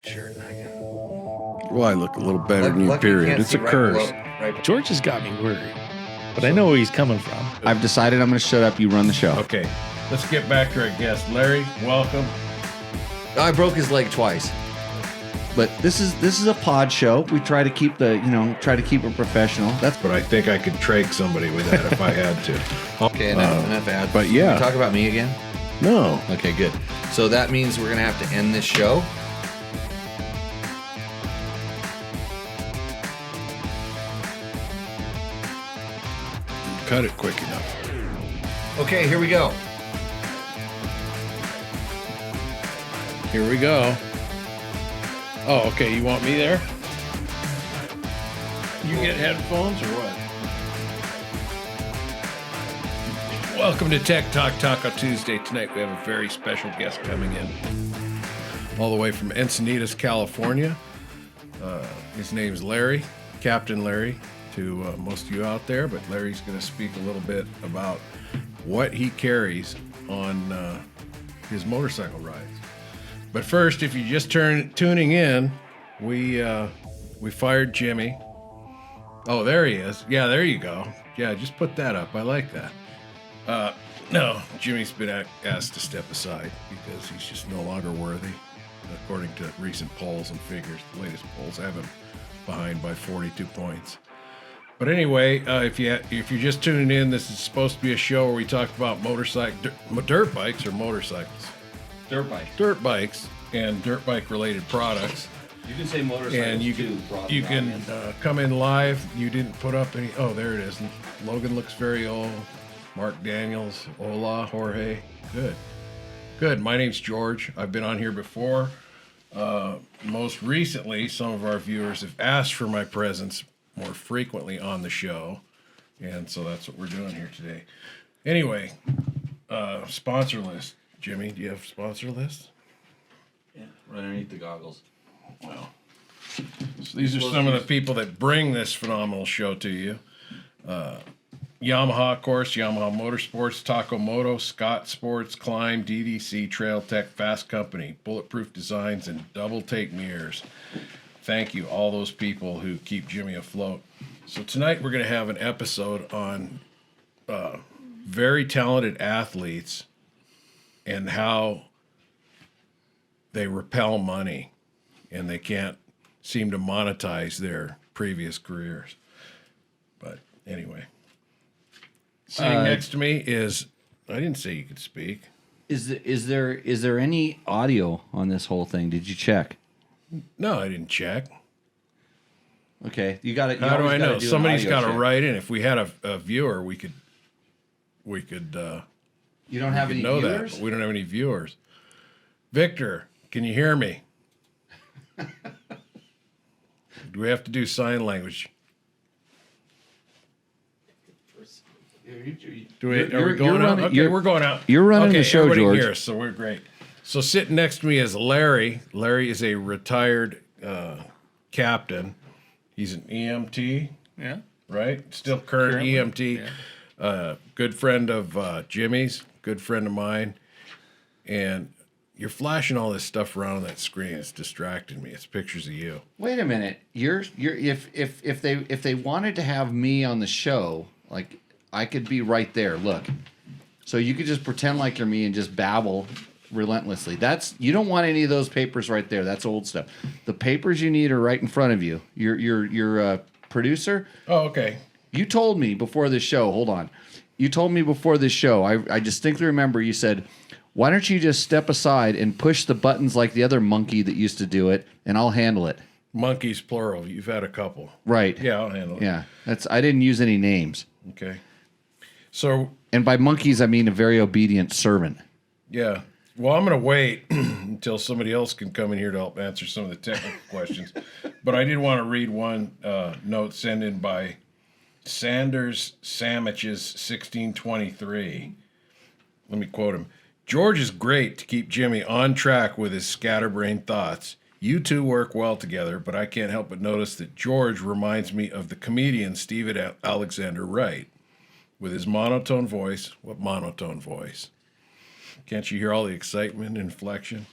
Shirt. Well, I look a little better than you, period. It's a curse. George has got me worried, but I know where he's coming from. I've decided I'm going to shut up. You run the show. Okay, let's get back to our guest. Larry, welcome. I broke his leg twice. But this is a pod show. We try to keep it professional. But I think I could trach somebody with that if I had to. Okay, enough ads. But yeah. Talk about me again? No. Okay, good. So that means we're going to have to end this show. Cut it quick enough. Okay, here we go. Here we go. Oh, okay. You want me there? You get headphones or what? Welcome to Tech Talk Taco Tuesday. Tonight we have a very special guest coming in. All the way from Encinitas, California. His name's Larry, Captain Larry, to most of you out there. But Larry's going to speak a little bit about what he carries on his motorcycle rides. But first, if you're just tuning in, we fired Jimmy. Oh, there he is. Yeah, there you go. Yeah, just put that up. I like that. No, Jimmy's been asked to step aside because he's just no longer worthy, according to recent polls and figures. The latest polls have him behind by 42 points. But anyway, if you're just tuning in, this is supposed to be a show where we talk about dirt bikes or motorcycles. Dirt bikes and dirt bike related products. You can say motorcycles and you can come in live. You didn't put up any. Oh, there it is. Logan looks very old. Mark Daniels. Hola, Jorge. Good. My name's George. I've been on here before. Most recently, some of our viewers have asked for my presence more frequently on the show, and so that's what we're doing here today. Anyway, sponsor list. Jimmy, do you have a sponsor list? Yeah, right underneath the goggles. Well, so these are some of the people that bring this phenomenal show to you. Yamaha, of course, Yamaha Motorsports, Taco Moto, Scott Sports, Climb, DDC, Trail Tech, Fasst Company, Bulletproof Designs, and Double Take Mirrors. Thank you, all those people who keep Jimmy afloat. So tonight we're going to have an episode on very talented athletes and how they repel money and they can't seem to monetize their previous careers. But anyway, sitting next to me is, I didn't say you could speak. Is there any audio on this whole thing? Did you check? No, I didn't check. Okay, you got it. How do I know? Somebody's got to write in. If we had a viewer, we could. You don't have any know viewers? that, but we don't have any viewers. Victor, can you hear me? Do we have to do sign language? Are we going out? Okay, we're going out. You're running the show, everybody George. Here, so we're great. So sitting next to me is Larry. Larry is a retired captain. He's an EMT. Yeah. Right? Still current EMT. Yeah. Good friend of Jimmy's. Good friend of mine. And you're flashing all this stuff around on that screen. It's distracting me. It's pictures of you. Wait a minute. If they wanted to have me on the show, like I could be right there. Look. So you could just pretend like you're me and just babble relentlessly. You don't want any of those papers right there. That's old stuff. The papers you need are right in front of you. Your producer. Oh, okay. You told me before this show. Hold on. You told me before this show. I distinctly remember you said, "Why don't you just step aside and push the buttons like the other monkey that used to do it, and I'll handle it." Monkeys plural. You've had a couple. Right. Yeah, I'll handle it. Yeah. I didn't use any names. Okay. So. And by monkeys, I mean a very obedient servant. Yeah. Well, I'm going to wait until somebody else can come in here to help answer some of the technical questions. But I did want to read one note sent in by Sanders Sandwiches 1623. Let me quote him. George is great to keep Jimmy on track with his scatterbrained thoughts. You two work well together, but I can't help but notice that George reminds me of the comedian Steven Alexander Wright with his monotone voice. What monotone voice? Can't you hear all the excitement and inflection?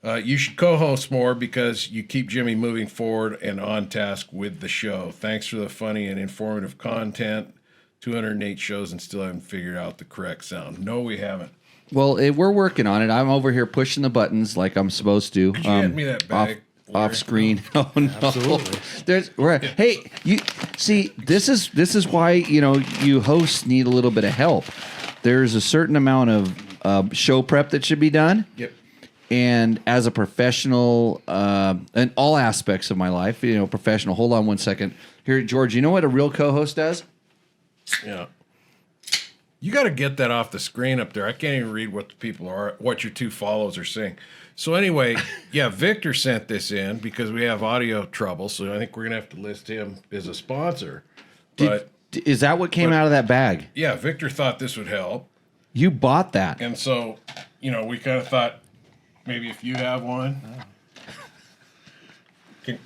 You should co-host more because you keep Jimmy moving forward and on task with the show. Thanks for the funny and informative content. 208 shows and still haven't figured out the correct sound. No, we haven't. Well, we're working on it. I'm over here pushing the buttons like I'm supposed to. Could you hand me that bag? Off screen. Oh no. Absolutely. Hey, you see, this is why you hosts need a little bit of help. There's a certain amount of show prep that should be done. Yep. And as a professional, in all aspects of my life, professional. Hold on one second. Here, George, you know what a real co-host does? Yeah. You got to get that off the screen up there. I can't even read what the people are, what your two follows are saying. So anyway, yeah, Victor sent this in because we have audio trouble. So I think we're going to have to list him as a sponsor. But is that what came out of that bag? Yeah, Victor thought this would help. You bought that. And so, we kind of thought maybe if you have one.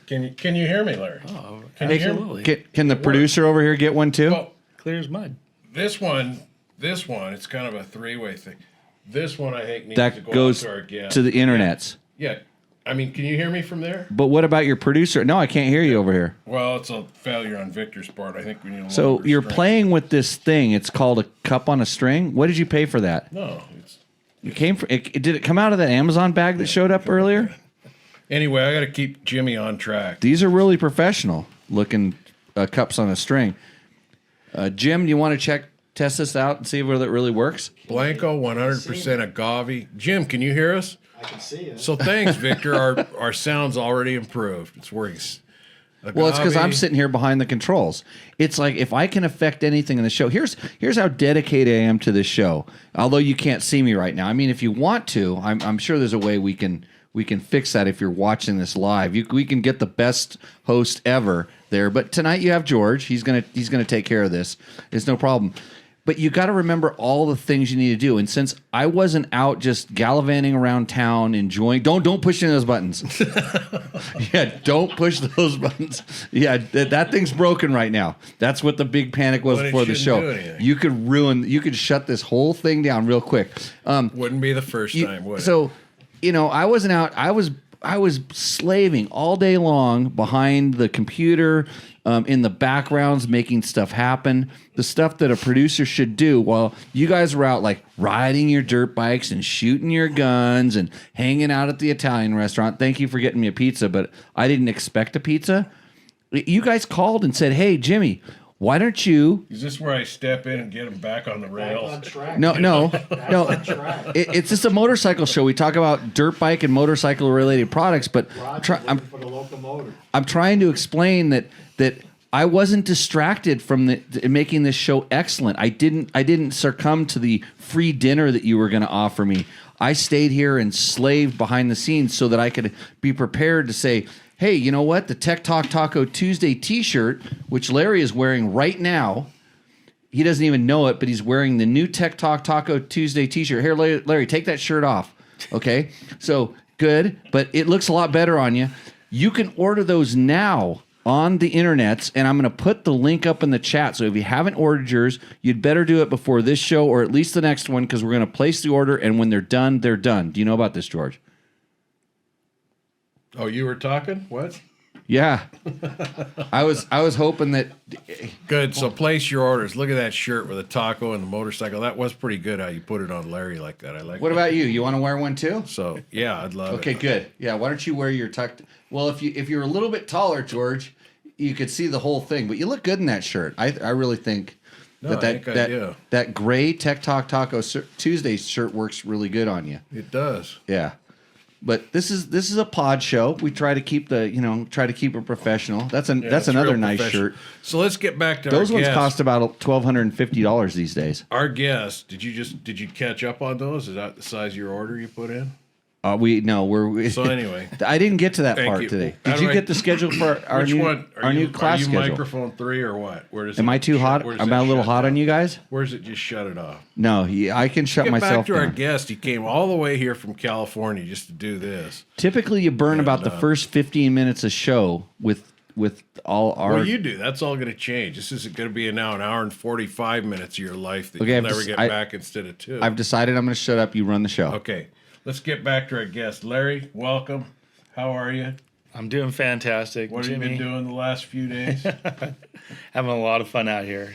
Can you hear me, Larry? Oh, Can you hear me? absolutely. Can the producer over here get one too? Well, Clear as mud. this one, it's kind of a three-way thing. This one I think needs to That go goes out to our guest. to the internets. Yeah. I mean, can you hear me from there? But what about your producer? No, I can't hear you over here. Well, it's a failure on Victor's part. I think we need a So longer you're string. playing with this thing. It's called a cup on a string. What did you pay for that? No. You came for it. Did it come out of that Amazon bag that showed up earlier? Anyway, I got to keep Jimmy on track. These are really professional looking cups on a string. Jim, do you want to test this out and see whether it really works? Blanco, 100% agave. Jim, can you hear us? I can see it. So thanks, Victor. Our sound's already improved. It's working. Well, it's because I'm Agave. sitting here behind the controls. It's like if I can affect anything in the show. Here's how dedicated I am to this show. Although you can't see me right now. I mean, if you want to, I'm sure there's a way we can fix that if you're watching this live. We can get the best host ever there. But tonight you have George. He's gonna take care of this. It's no problem. But you got to remember all the things you need to do. And since I wasn't out just gallivanting around town enjoying, don't push any of those buttons. Yeah, don't push those buttons. Yeah, that thing's broken right now. That's what the big panic was But it before the shouldn't show. do anything. You could shut this whole thing down real quick. Wouldn't be the first time, would it? So, I wasn't out. I was slaving all day long behind the computer, in the backgrounds, making stuff happen. The stuff that a producer should do while you guys were out, like riding your dirt bikes and shooting your guns and hanging out at the Italian restaurant. Thank you for getting me a pizza, but I didn't expect a pizza. You guys called and said, "Hey, Jimmy, why don't you?" Is this where I step in and get him back on the Back rails? on track. No. Back on track. It's just a motorcycle show. We talk about dirt bike and motorcycle related products, but Roger's looking for the locomotive. I'm trying to explain that I wasn't distracted from making this show excellent. I didn't succumb to the free dinner that you were going to offer me. I stayed here and slaved behind the scenes so that I could be prepared to say, "Hey, you know what? The Tech Talk Taco Tuesday T-shirt, which Larry is wearing right now." He doesn't even know it, but he's wearing the new Tech Talk Taco Tuesday T-shirt. Here, Larry, take that shirt off. Okay, so good, but it looks a lot better on you. You can order those now on the internets, and I'm going to put the link up in the chat. So if you haven't ordered yours, you'd better do it before this show or at least the next one, because we're going to place the order, and when they're done, they're done. Do you know about this, George? Oh, you were talking? What? Yeah. I was hoping that. Good. So place your orders. Look at that shirt with a taco and the motorcycle. That was pretty good how you put it on Larry like that. I like What that. about you? You want to wear one too? So, yeah, I'd love Okay, it. good. Yeah, why don't you wear your tucked? Well, if you're a little bit taller, George, you could see the whole thing. But you look good in that shirt. I really think No, I think I do. that gray Tech Talk Taco Tuesday shirt works really good on you. It does. Yeah. But this is a pod show. We try to keep it professional. That's Yeah, that's it's another real nice professional. shirt. So let's get back to Those our ones guest. cost about $1,250 these days. Our guest, did you catch up on those? Is that the size of your order you put in? So anyway. I didn't get to that Thank part you. today. How Did do you I- get the schedule for our Which new one? our new class are you schedule? microphone 3 or what? Where does Am it I too shut- hot? where does Am it I a little shut hot down? on you guys? Where does it just shut it off? No, I can shut Get myself back to our down. guest. He came all the way here from California just to do this. Typically, you burn about the no. first 15 minutes of show with all our. Well, you do. That's all going to change. This isn't going to be an hour and 45 minutes of your life that Okay, you'll I've never just- get back instead of 2. I've decided I'm going to shut up. You run the show. Okay. let's get back to our guest. Larry, welcome. How are you? I'm doing fantastic. What have you been doing the last few days? Having a lot of fun out here.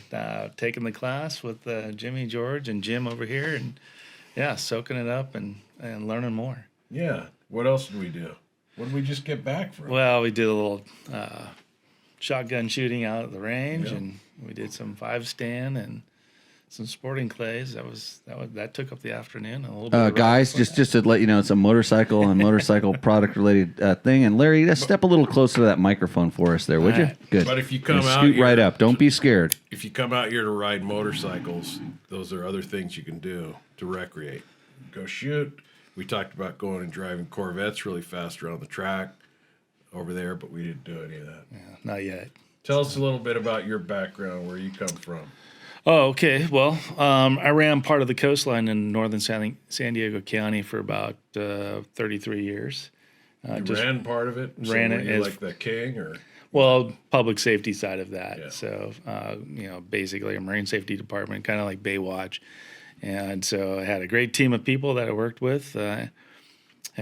Taking the class with Jimmy, George, and Jim over here, and soaking it up and learning more. Yeah. What else did we do? What did we just get back from? Well, we did a little shotgun shooting out at the range, Yeah. and we did some 5-stand and some sporting clays. That took up the afternoon. A little bit. Guys, just to let you know, it's a motorcycle and motorcycle product related thing. And Larry, just step a little closer to that microphone for us there, would you? Alright. Good. But if you come And out scoot here, right up. Don't be scared. If you come out here to ride motorcycles, those are other things you can do to recreate. Go shoot. We talked about going and driving Corvettes really fast around the track over there, but we didn't do any of that. Yeah, not yet. Tell us a little bit about your background, where you come from. Oh, okay. Well, I ran part of the coastline in northern San Diego County for about 33 years. You ran part of it? ran were it you as- like the king, or? Well, public safety side of that. Yeah. So, basically a marine safety department, kind of like Baywatch. And so I had a great team of people that I worked with. Had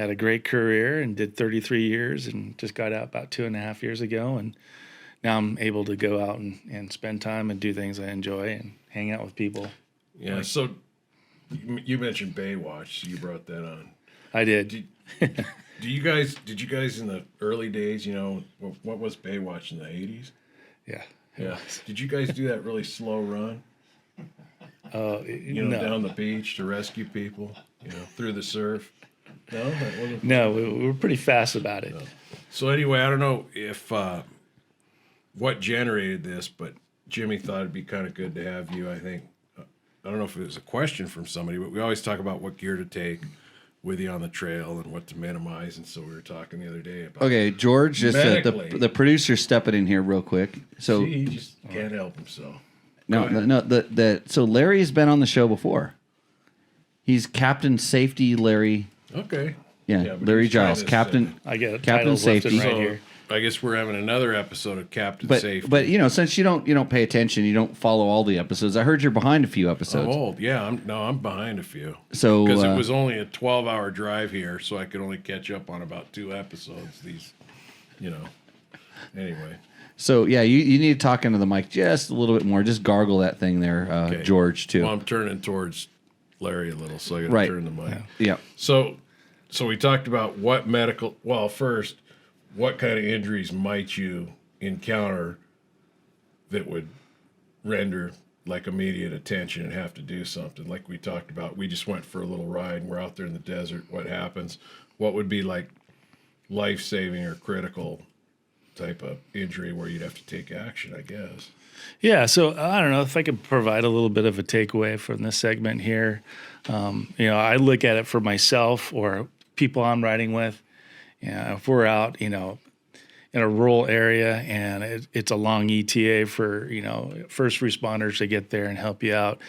a great career and did 33 years and just got out about 2.5 years ago. And now I'm able to go out and spend time and do things I enjoy and hang out with people. Yeah, so you mentioned Baywatch, so you brought that on. I did. Did you guys in the early days, what was Baywatch in the 80s? Yeah. Yeah. Did you guys do that really slow run? No. Down the beach to rescue people, through the surf? No, that wasn't. No, we were pretty fast about it. So anyway, I don't know if what generated this, but Jimmy thought it'd be kind of good to have you. I think I don't know if it was a question from somebody, but we always talk about what gear to take with you on the trail and what to minimize. And so we were talking the other day about. Okay, George, just Medically. the producer's stepping in here real quick. So See, he just can't help himself. no, Go ahead. no, so Larry's been on the show before. He's Captain Safety Larry. Okay. Yeah, but Larry he's trying Giles, to Captain. I get a Captain title lifted Safety. right So here. I guess we're having another episode of Captain But Safety. since you don't pay attention, you don't follow all the episodes. I heard you're behind a few I'm episode. old. Yeah, I'm behind a few. So Because it was only a 12-hour drive here, so I could only catch up on about 2 episodes. Anyway. So yeah, you need to talk into the mic just a little bit more. Just gargle that thing there, Okay. George, too. Well, I'm turning towards Larry a little, so I got to Right. turn the mic. Yeah. So we talked about first, what kind of injuries might you encounter that would render like immediate attention and have to do something? Like we talked about, we just went for a little ride and we're out there in the desert. What happens? What would be like life-saving or critical type of injury where you'd have to take action, I guess? Yeah, so I don't know if I could provide a little bit of a takeaway from this segment here. I look at it for myself or people I'm riding with. If we're out, in a rural area and it's a long ETA for, first responders to get there and help you out,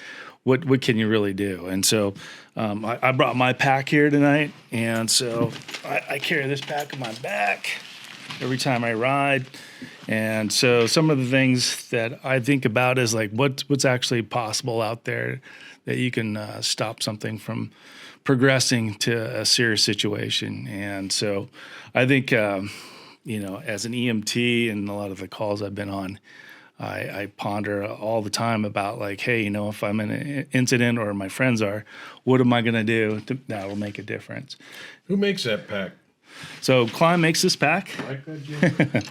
what can you really do? And so I brought my pack here tonight, and so I carry this pack on my back every time I ride. And so some of the things that I think about is like what's actually possible out there that you can stop something from progressing to a serious situation. And so I think, as an EMT and a lot of the calls I've been on, I ponder all the time about like, hey, if I'm in an incident or my friends are, what am I going to do that will make a difference? Who makes that pack? So Climb makes this pack. Like that,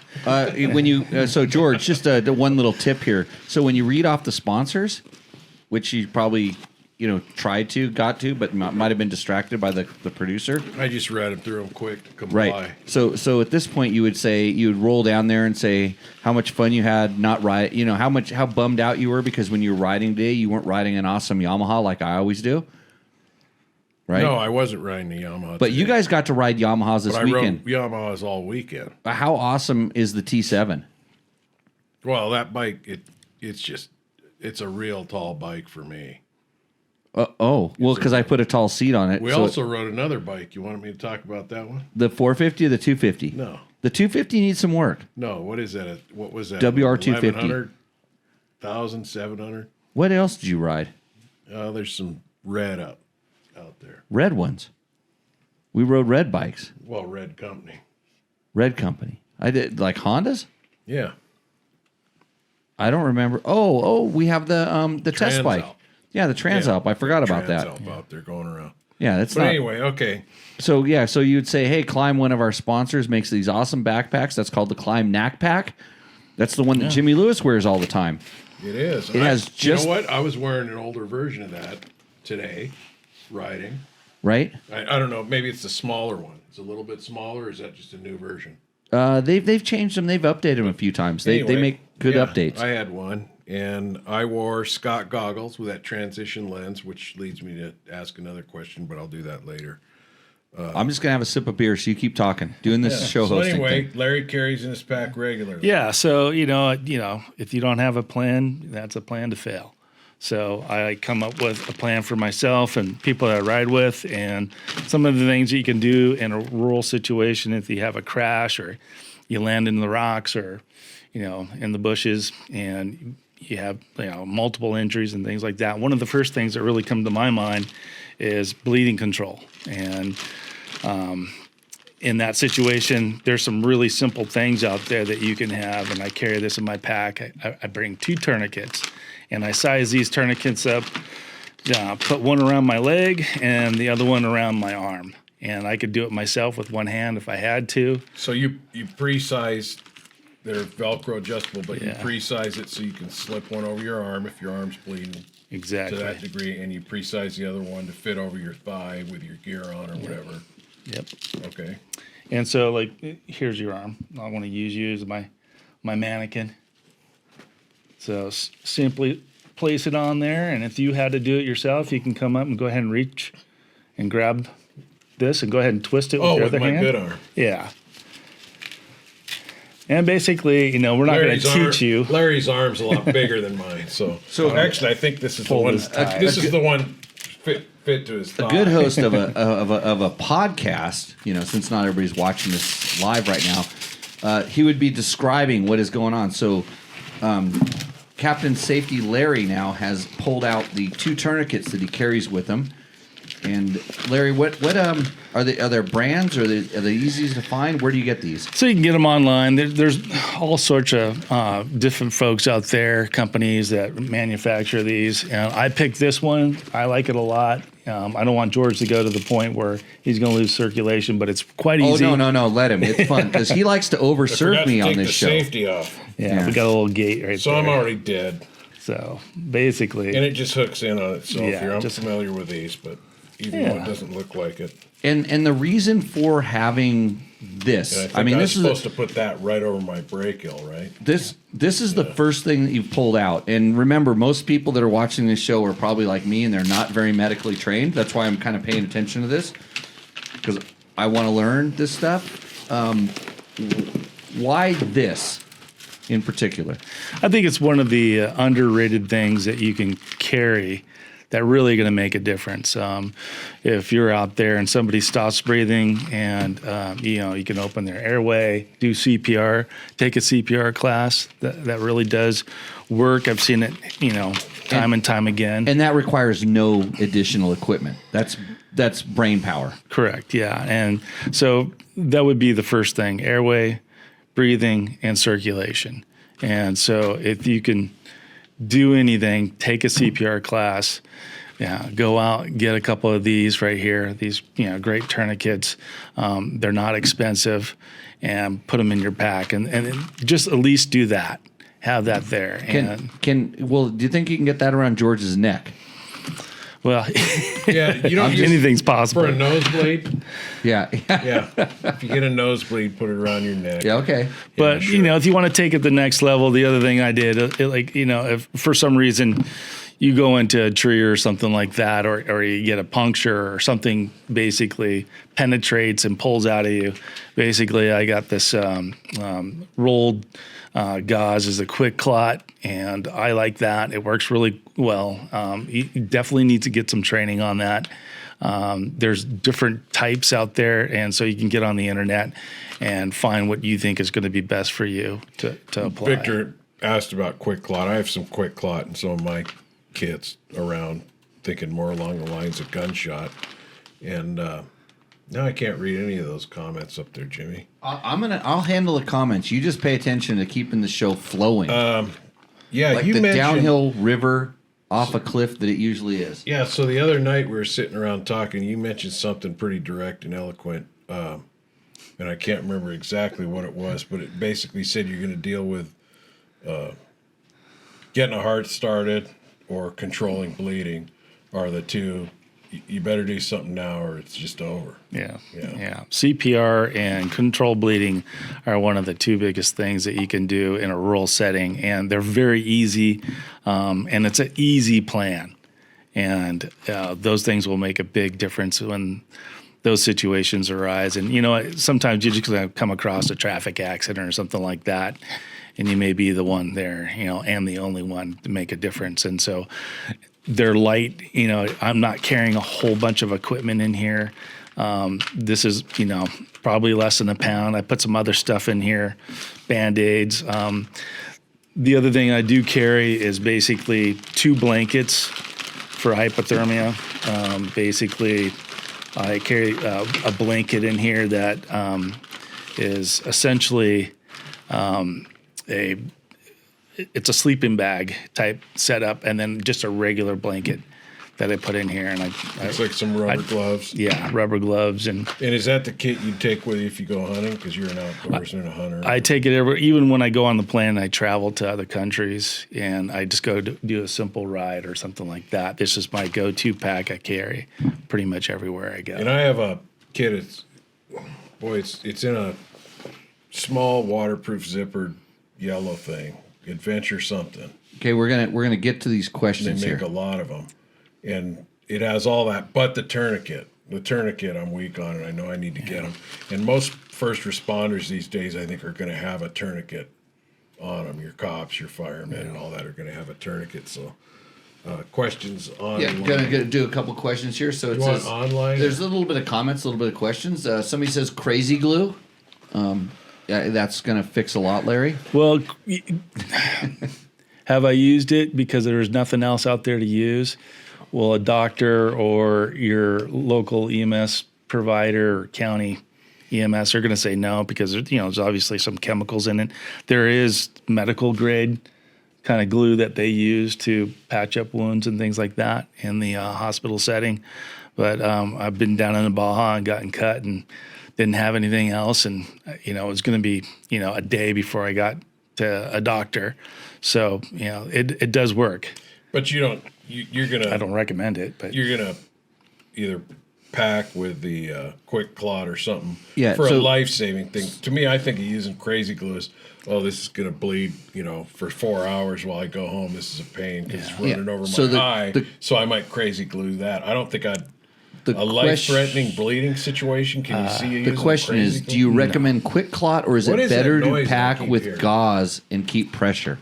Jim? When you so George, just the one little tip here. So when you read off the sponsors, which you probably got to, but might have been distracted by the producer. I just read them through them quick to come Right. by. So at this point, you would roll down there and say how much fun you had not ride. How bummed out you were because when you were riding today, you weren't riding an awesome Yamaha like I always do. Right. No, I wasn't riding the Yamaha. But you today. guys got to ride Yamahas this But I weekend. rode Yamahas all weekend. How awesome is the T7? Well, that bike, it's a real tall bike for me. Well, because I put a tall seat on it. We so also rode another bike. You wanted me to talk about that one? the 450 or the 250? No. The 250 needs some work. No, what is that? What was that? WR 250. 1100, 1,700? What else did you ride? There's some red out there. Red ones. We rode red bikes. Well, Red Company. Red Company. I did like Hondas. Yeah. I don't remember. We have the test bike. Transalp. Yeah, the Transalp. I forgot about that. Transalp out there going around. Yeah, that's But not. anyway, okay. So yeah, so you'd say, hey, Climb, one of our sponsors, makes these awesome backpacks. That's called the Climb Knack Pack. That's the one that Jimmy Lewis wears all the time. It is. It has You just know what? I was wearing an older version of that today, riding. right. I don't know. Maybe it's the smaller one. It's a little bit smaller. Or is that just a new version? They've changed them. They've updated them a few times. They Anyway, make good yeah, updates. I had one, and I wore Scott goggles with that transition lens, which leads me to ask another question, but I'll do that later. I'm just gonna have a sip of beer, so you keep talking, doing this show So hosting anyway, thing. Larry carries in his pack regularly. Yeah, so if you don't have a plan, that's a plan to fail. So I come up with a plan for myself and people that I ride with, and some of the things that you can do in a rural situation if you have a crash or you land in the rocks or in the bushes and you have multiple injuries and things like that. One of the first things that really come to my mind is bleeding control. And in that situation, there's some really simple things out there that you can have, and I carry this in my pack. I bring 2 tourniquets, and I size these tourniquets up, put one around my leg and the other one around my arm. And I could do it myself with one hand if I had to. So you pre-size, they're Velcro adjustable, but you Yeah. pre-size it so you can slip one over your arm if your arm's bleeding Exactly. to that degree, and you pre-size the other one to fit over your thigh with your gear on or whatever. Yep. Okay. And so, here's your arm. I want to use you as my mannequin. So simply place it on there, and if you had to do it yourself, you can come up and go ahead and reach and grab this and go ahead and twist it with your with other my hand. good arm. Yeah. And basically, we're not going to teach you. Larry's arm's a lot bigger than mine, so actually, I think this is the Pull one. this tie. This is the one fit to his thigh. A good host of a podcast, since not everybody's watching this live right now, he would be describing what is going on. So, Captain Safety Larry now has pulled out the 2 tourniquets that he carries with him. And Larry, what are they? Are there brands? Are they easy to find? Where do you get these? So you can get them online. There's all sorts of different folks out there, companies that manufacture these. And I picked this one. I like it a lot. I don't want George to go to the point where he's going to lose circulation, but it's quite easy. Oh no! Let him. It's fun because he likes to overserve me on take this the show. Safety off. Yeah, we got a little gate right So there. I'm already dead, So basically, and it just hooks in on itself. Yeah, Here, I'm just- familiar with these, but even though it doesn't look like it, And the reason for having this, and I mean, this is supposed to put that right over my brachial, right? this is the first thing that you've pulled out. And remember, most people that are watching this show are probably like me, and they're not very medically trained. That's why I'm kind of paying attention to this because I want to learn this stuff. Why this in particular? I think it's one of the underrated things that you can carry that really going to make a difference. If you're out there and somebody stops breathing and, you can open their airway, do CPR, take a CPR class, that really does work. I've seen it, time and time again. And that requires no additional equipment. That's brain power. Correct. Yeah. And so that would be the first thing: airway, breathing, and circulation. And so if you can do anything, take a CPR class, go out, get a couple of these right here, these, great tourniquets. They're not expensive, and put them in your pack and just at least do that. Have that there. Do you think you can get that around George's neck? Well, Yeah, you don't use anything's possible. for a nosebleed. Yeah. Yeah, if you get a nosebleed, put it around your neck. Yeah, okay. But sure. if you want to take it the next level, the other thing I did, if for some reason you go into a tree or something like that, or you get a puncture or something basically penetrates and pulls out of you, basically I got this rolled gauze as a quick clot, and I like that. It works really well. You definitely need to get some training on that. There's different types out there, and so you can get on the internet and find what you think is going to be best for you to apply. Victor asked about quick clot. I have some quick clot in some of my kits around, thinking more along the lines of gunshot, and Now I can't read any of those comments up there, Jimmy. I'll handle the comments. You just pay attention to keeping the show flowing. Yeah, like you the mentioned downhill river off a cliff that it usually is. Yeah, so the other night we were sitting around talking. You mentioned something pretty direct and eloquent, and I can't remember exactly what it was, but it basically said you're going to deal with getting a heart started or controlling bleeding are the two. You better do something now or it's just over. Yeah. CPR and controlled bleeding are one of the two biggest things that you can do in a rural setting, and they're very easy, and it's an easy plan. And those things will make a big difference when those situations arise. And, sometimes you're just going to come across a traffic accident or something like that, and you may be the one there, and the only one to make a difference. And so they're light. I'm not carrying a whole bunch of equipment in here. This is, probably less than a pound. I put some other stuff in here, Band-Aids. The other thing I do carry is basically 2 blankets for hypothermia. Basically, I carry a blanket in here that is essentially it's a sleeping bag type setup, and then just a regular blanket that I put in here. And It's like some rubber gloves. Yeah, rubber gloves. And is that the kit you take with you if you go hunting? Because you're an outdoorsman and a hunter. I take it even when I go on the plane, I travel to other countries, and I just go to do a simple ride or something like that. This is my go-to pack I carry pretty much everywhere I go. And I have a kit. It's in a small waterproof zippered yellow thing. Adventure something. Okay, we're gonna get to these questions They make here. a lot of them, and it has all that. But the tourniquet, I'm weak on it. I know I need to get them. And most first responders these days, I think, are going to have a tourniquet on them. Your cops, your firemen, and all that are going to have a tourniquet. So, questions on. Yeah, gonna do a couple questions here. So it You want says online? There's a little bit of comments, a little bit of questions. Somebody says crazy glue. Yeah, that's gonna fix a lot, Larry. Well, have I used it because there's nothing else out there to use? Well, a doctor or your local EMS provider or county EMS are going to say no because there's obviously some chemicals in it. There is medical grade kind of glue that they use to patch up wounds and things like that in the hospital setting. But I've been down in the Baja and gotten cut and didn't have anything else, and it was going to be a day before I got to a doctor. So it does work. But you're gonna. I don't recommend it, but You're gonna either pack with the quick clot or something Yeah, a so- life-saving thing. To me, I think of using crazy glue as, this is gonna bleed, for 4 hours while I go home. This is a pain because it's running over So my eye. So I might crazy glue that. I don't think I'd. A life-threatening bleeding situation. Can you see you The using question crazy is, glue? do you recommend quick clot, or is What it is that better to noise I pack keep with hearing? gauze and keep pressure?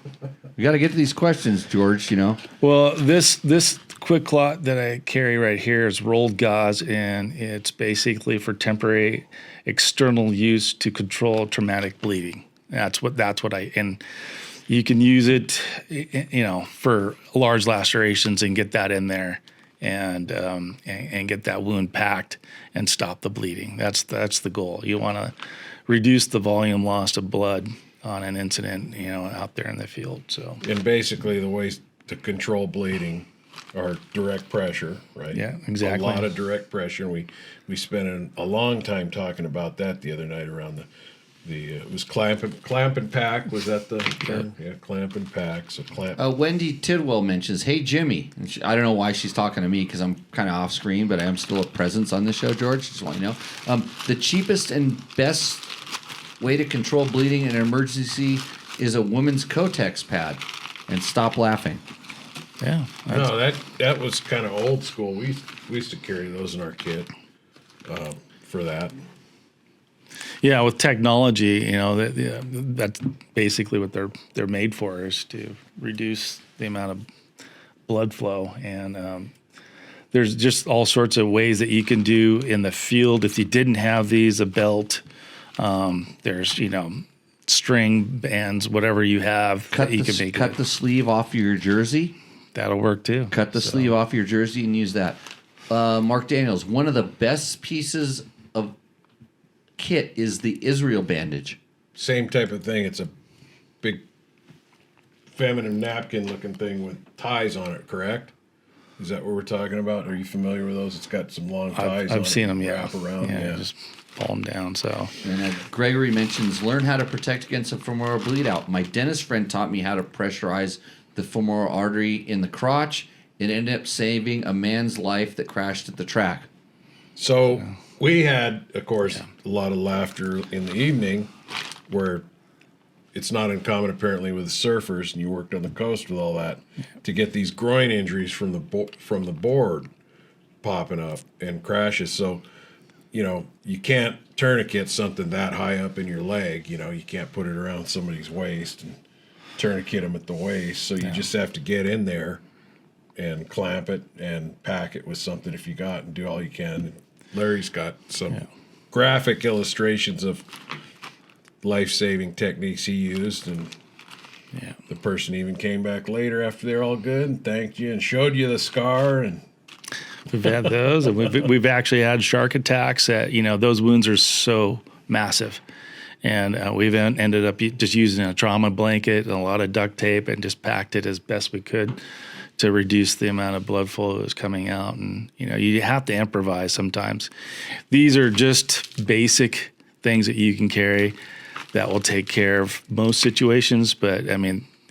We got to get to these questions, George. well, this quick clot that I carry right here is rolled gauze, and it's basically for temporary external use to control traumatic bleeding. That's what and you can use it, for large lacerations and get that in there. And get that wound packed and stop the bleeding. That's the goal. You want to reduce the volume loss of blood on an incident, out there in the field. So And basically, the ways to control bleeding are direct pressure, right? Yeah, exactly. A lot of direct pressure. And we spent a long time talking about that the other night around the it was clamp and pack. Was that the term? Yeah, clamp and pack. So clamp. Wendy Tidwell mentions, "Hey Jimmy," and I don't know why she's talking to me because I'm kind of off screen, but I am still a presence on this show, George. Just want you to know, the cheapest and best way to control bleeding in an emergency is a woman's Kotex pad. And stop laughing. yeah, No, that was kind of old school. We used to carry those in our kit for that. yeah. With technology, that's basically what they're made for, is to reduce the amount of blood flow. And there's just all sorts of ways that you can do in the field if you didn't have these, a belt. There's string bands, whatever you have Cut that you can make. the sleeve off your jersey. That'll work too. Cut the sleeve off your jersey and use that. Mark Daniels, one of the best pieces of kit is the Israel bandage. Same type of thing. It's a big feminine napkin looking thing with ties on it, correct? Is that what we're talking about? Are you familiar with those? It's got some long ties on it. I've seen them, yeah. Wrap around, yeah. Just pull them down, so. And Gregory mentions, learn how to protect against a femoral bleed out. My dentist friend taught me how to pressurize the femoral artery in the crotch. It ended up saving a man's life that crashed at the track. So we had, of course, a lot of laughter in the evening where it's not uncommon apparently with surfers, and you worked on the coast with all that, to get these groin injuries from the board popping up and crashes. So, you can't tourniquet something that high up in your leg. You can't put it around somebody's waist and tourniquet them at the waist. So you just have to get in there and clamp it and pack it with something if you got, and do all you can. Larry's got some graphic illustrations of life-saving techniques he used, and the person even came back later after they're all good and thanked you and showed you the scar. And we've had those, and we've actually had shark attacks. Those wounds are so massive, and we've ended up just using a trauma blanket and a lot of duct tape and just packed it as best we could to reduce the amount of blood flow that was coming out. And you have to improvise sometimes. These are just basic things that you can carry that will take care of most situations, but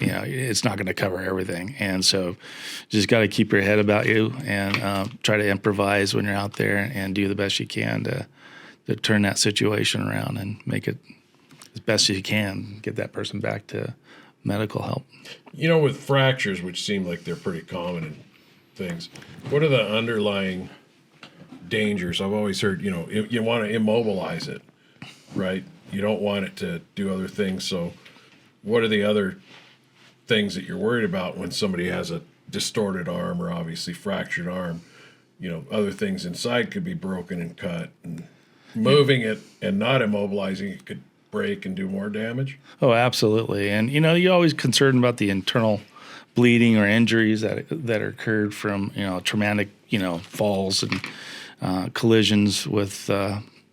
it's not going to cover everything. And so just got to keep your head about you and try to improvise when you're out there and do the best you can to turn that situation around and make it as best as you can, get that person back to medical help. With fractures, which seem like they're pretty common in things, what are the underlying dangers? I've always heard, you want to immobilize it, right? You don't want it to do other things. So what are the other things that you're worried about when somebody has a distorted arm or obviously fractured arm? Other things inside could be broken and cut, and moving it and not immobilizing it could break and do more damage. Oh, absolutely. And, you're always concerned about the internal bleeding or injuries that occurred from, traumatic, falls and collisions with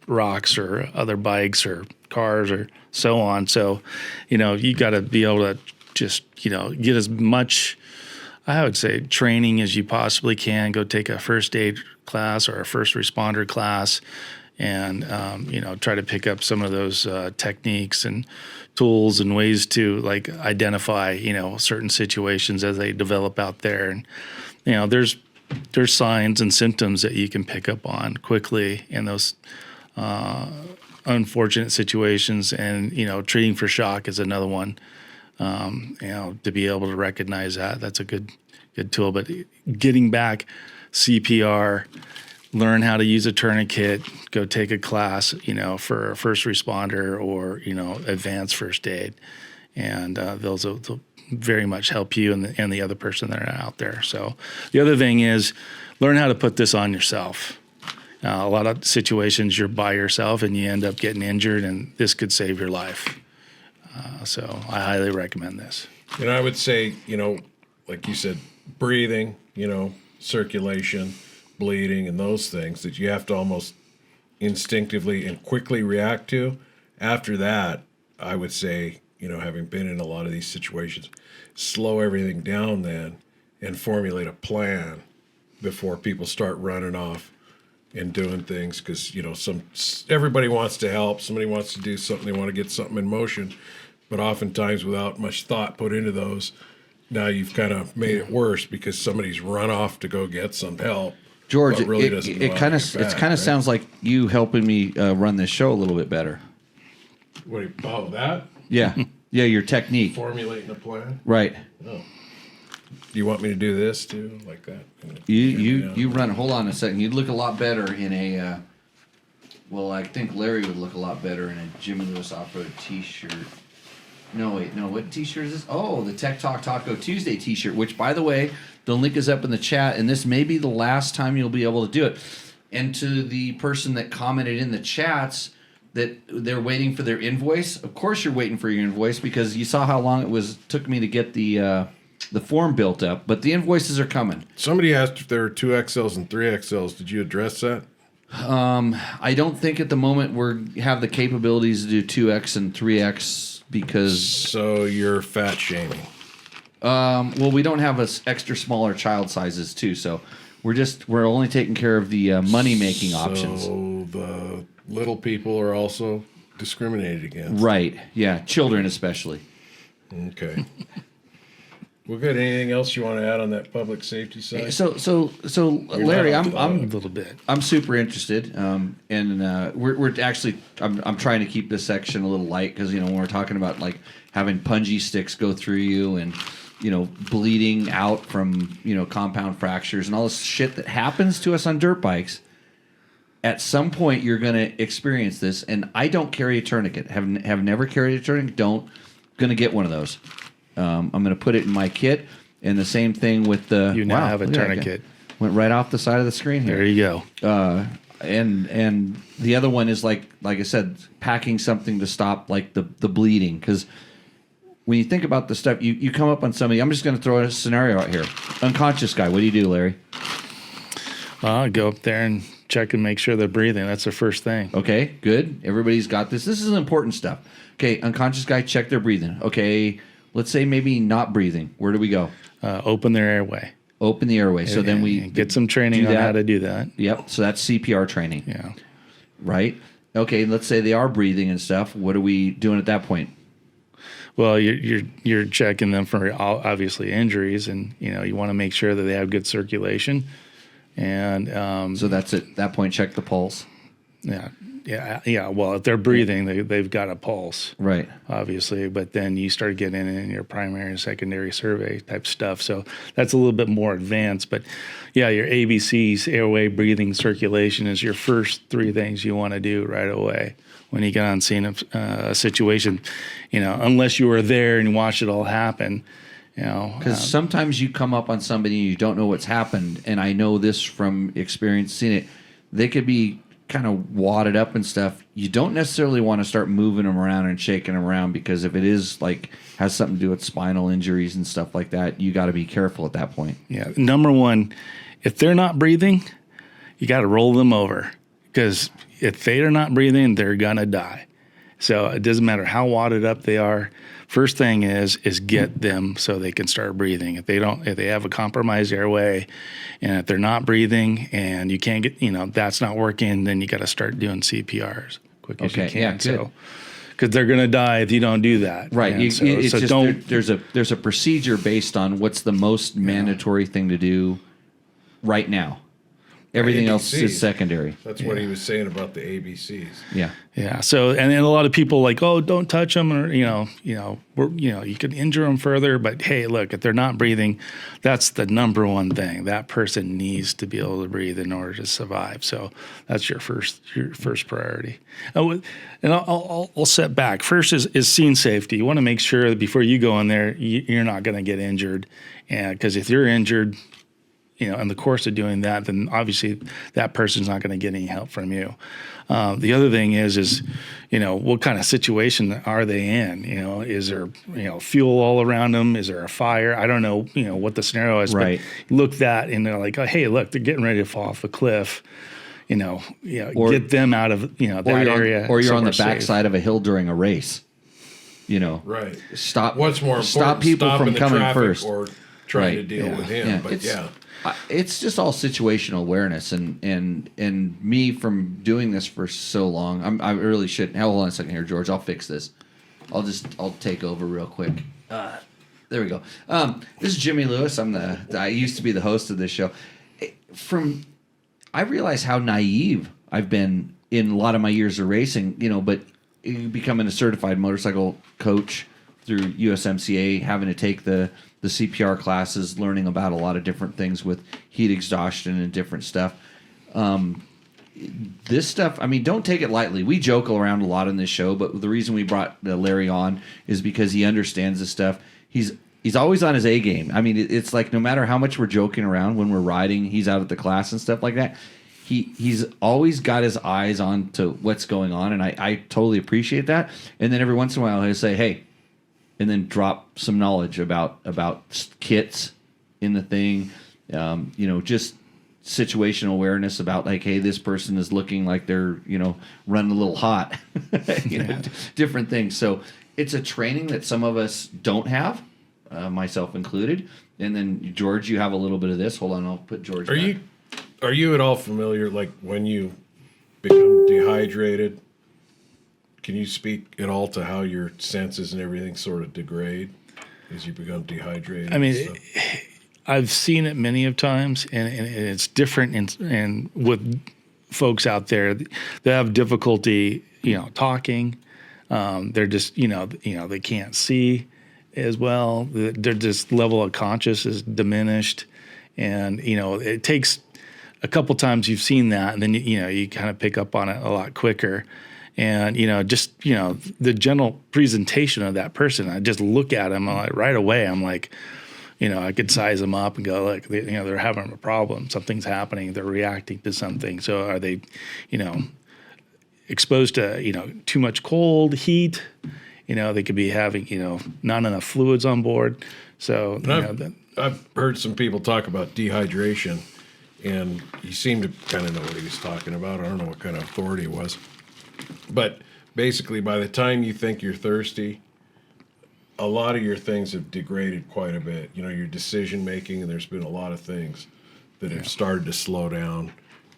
rocks or other bikes or cars or so on. So, you got to be able to just, get as much, I would say, training as you possibly can. Go take a first aid class or a first responder class and, try to pick up some of those techniques and tools and ways to identify, certain situations as they develop out there. And, there's signs and symptoms that you can pick up on quickly in those unfortunate situations, and treating for shock is another one. To be able to recognize that's a good tool. But getting back, CPR, learn how to use a tourniquet, go take a class, for a first responder or advanced first aid, and those will very much help you and the other person that are out there. So the other thing is learn how to put this on yourself. A lot of situations you're by yourself and you end up getting injured, and this could save your life. So I highly recommend this. And I would say, like you said, breathing, circulation, bleeding, and those things that you have to almost instinctively and quickly react to. After that, I would say, having been in a lot of these situations, slow everything down then and formulate a plan before people start running off and doing things, because everybody wants to help, somebody wants to do something, they want to get something in motion, but oftentimes without much thought put into those, now you've kind of made it worse because somebody's run off to go get some help. George, really it kind of sounds like you helping me run this show a little bit better. That? Yeah, your technique, formulating a plan, right? Oh. Do you want me to do this too, like that? You run. Hold on a second. You'd look a lot better in a. Well, I think Larry would look a lot better in a Jim and Lewis off-road T-shirt. No, wait, no. What T-shirt is this? Oh, the Tech Talk Taco Tuesday T-shirt. Which, by the way, the link is up in the chat, and this may be the last time you'll be able to do it. And to the person that commented in the chats that they're waiting for their invoice, of course you're waiting for your invoice because you saw how long it took me to get the form built up. But the invoices are coming. Somebody asked if there were 2XLs and 3XLs. Did you address that? I don't think at the moment we have the capabilities to do 2X and 3X because So you're fat shaming. well, we don't have extra smaller child sizes too, so we're only taking care of the money making options. So the little people are also discriminated against. Right? Yeah, children especially. Okay. Well, good. Anything else you want to add on that public safety side? So Larry, A I'm little bit. I'm super interested, and we're actually I'm trying to keep this section a little light because when we're talking about like having punji sticks go through you and bleeding out from compound fractures and all this shit that happens to us on dirt bikes. At some point, you're going to experience this, and I don't carry a tourniquet. Have never carried a tourniquet. Going to get one of those. I'm going to put it in my kit, and the same thing with the. You now have a look at that. tourniquet. Went right off the side of the screen here. There you go. And the other one is like I said, packing something to stop like the bleeding. Because when you think about the stuff, you come up on somebody. I'm just going to throw a scenario out here. Unconscious guy. What do you do, Larry? Go up there and check and make sure they're breathing. That's the first thing. Okay, good. Everybody's got this. This is important stuff. Okay, unconscious guy, check their breathing. Okay, let's say maybe not breathing. Where do we go? Open their airway. Open the airway. So then we And get some training do on that. how to do that. Yep. So that's CPR training. Yeah. Right. Okay. Let's say they are breathing and stuff. What are we doing at that point? Well, you're checking them for obviously injuries, and you want to make sure that they have good circulation. And So that's at that point. Check the pulse. yeah. Well, if they're breathing, they've got a pulse, Right. obviously. But then you start getting in your primary and secondary survey type stuff. So that's a little bit more advanced. But yeah, your ABCs, airway, breathing, circulation, is your first three things you want to do right away when you get on scene of a situation. Unless you were there and watched it all happen. Because sometimes you come up on somebody and you don't know what's happened, and I know this from experience seeing it. They could be kind of wadded up and stuff. You don't necessarily want to start moving them around and shaking them around because if it is like has something to do with spinal injuries and stuff like that, you got to be careful at that point. Yeah. Number one, if they're not breathing, you got to roll them over because if they are not breathing, they're gonna die. So it doesn't matter how wadded up they are. First thing is get them so they can start breathing. If they have a compromised airway, and if they're not breathing, and you can't get, that's not working, then you got to start doing CPR as quick as you Okay, can. yeah, good. So, because they're gonna die if you don't do that. Right. And It's so just don't. there's a procedure based on what's the most mandatory thing to do right now. Everything else ABCs. is secondary. That's what he was saying about the ABCs. Yeah. Yeah. So, and a lot of people like, oh, don't touch them, or you can injure them further. But hey, look, if they're not breathing, that's the number one thing. That person needs to be able to breathe in order to survive. So that's your first priority. And I'll set back. First is scene safety. You want to make sure that before you go in there, you're not going to get injured, and because if you're injured, in the course of doing that, then obviously that person's not going to get any help from you. The other thing is what kind of situation are they in? Is there fuel all around them? Is there a fire? I don't know what the scenario is. Right. But look that and they're like, oh, hey, look, they're getting ready to fall off a cliff. Or- get them out of that area. Or you're on the somewhere backside of a hill during a race. Right. Stop. What's more important? Stop people stopping from the coming traffic first. or trying to Right. deal with him. But It's just all situational awareness, and me from doing this for so long. I really shouldn't. Hold on a second here, George. I'll fix this. I'll take over real quick. There we go. This is Jimmy Lewis. I used to be the host of this show. I realize how naive I've been in a lot of my years of racing. But becoming a certified motorcycle coach through USMCA, having to take the CPR classes, learning about a lot of different things with heat exhaustion and different stuff. This stuff, don't take it lightly. We joke around a lot on this show, but the reason we brought Larry on is because he understands this stuff. He's always on his A game. It's like no matter how much we're joking around when we're riding, he's out at the class and stuff like that. He's always got his eyes on to what's going on, and I totally appreciate that. And then every once in a while he'll say, hey, and then drop some knowledge about kits in the thing, just situational awareness about like, hey, this person is looking like they're, running a little hot, different things. So it's a training that some of us don't have, myself included. And then George, you have a little bit of this. Hold on, I'll put George. Are you at all familiar, like when you become dehydrated? Can you speak at all to how your senses and everything sort of degrade as you become dehydrated? I mean, I've seen it many of times, and it's different. And with folks out there that have difficulty, talking, they're just, they can't see as well. Their just level of conscious is diminished, and it takes a couple times you've seen that, and then you kind of pick up on it a lot quicker. And the general presentation of that person, I just look at them right away. I'm like, I could size them up and go, like, they're having a problem. Something's happening. They're reacting to something. So are they, exposed to, too much cold, heat? They could be having, not enough fluids on board. So, I've heard some people talk about dehydration, and he seemed to kind of know what he was talking about. I don't know what kind of authority it was. But basically, by the time you think you're thirsty, a lot of your things have degraded quite a bit. Your decision making, and there's been a lot of things that have started to slow down,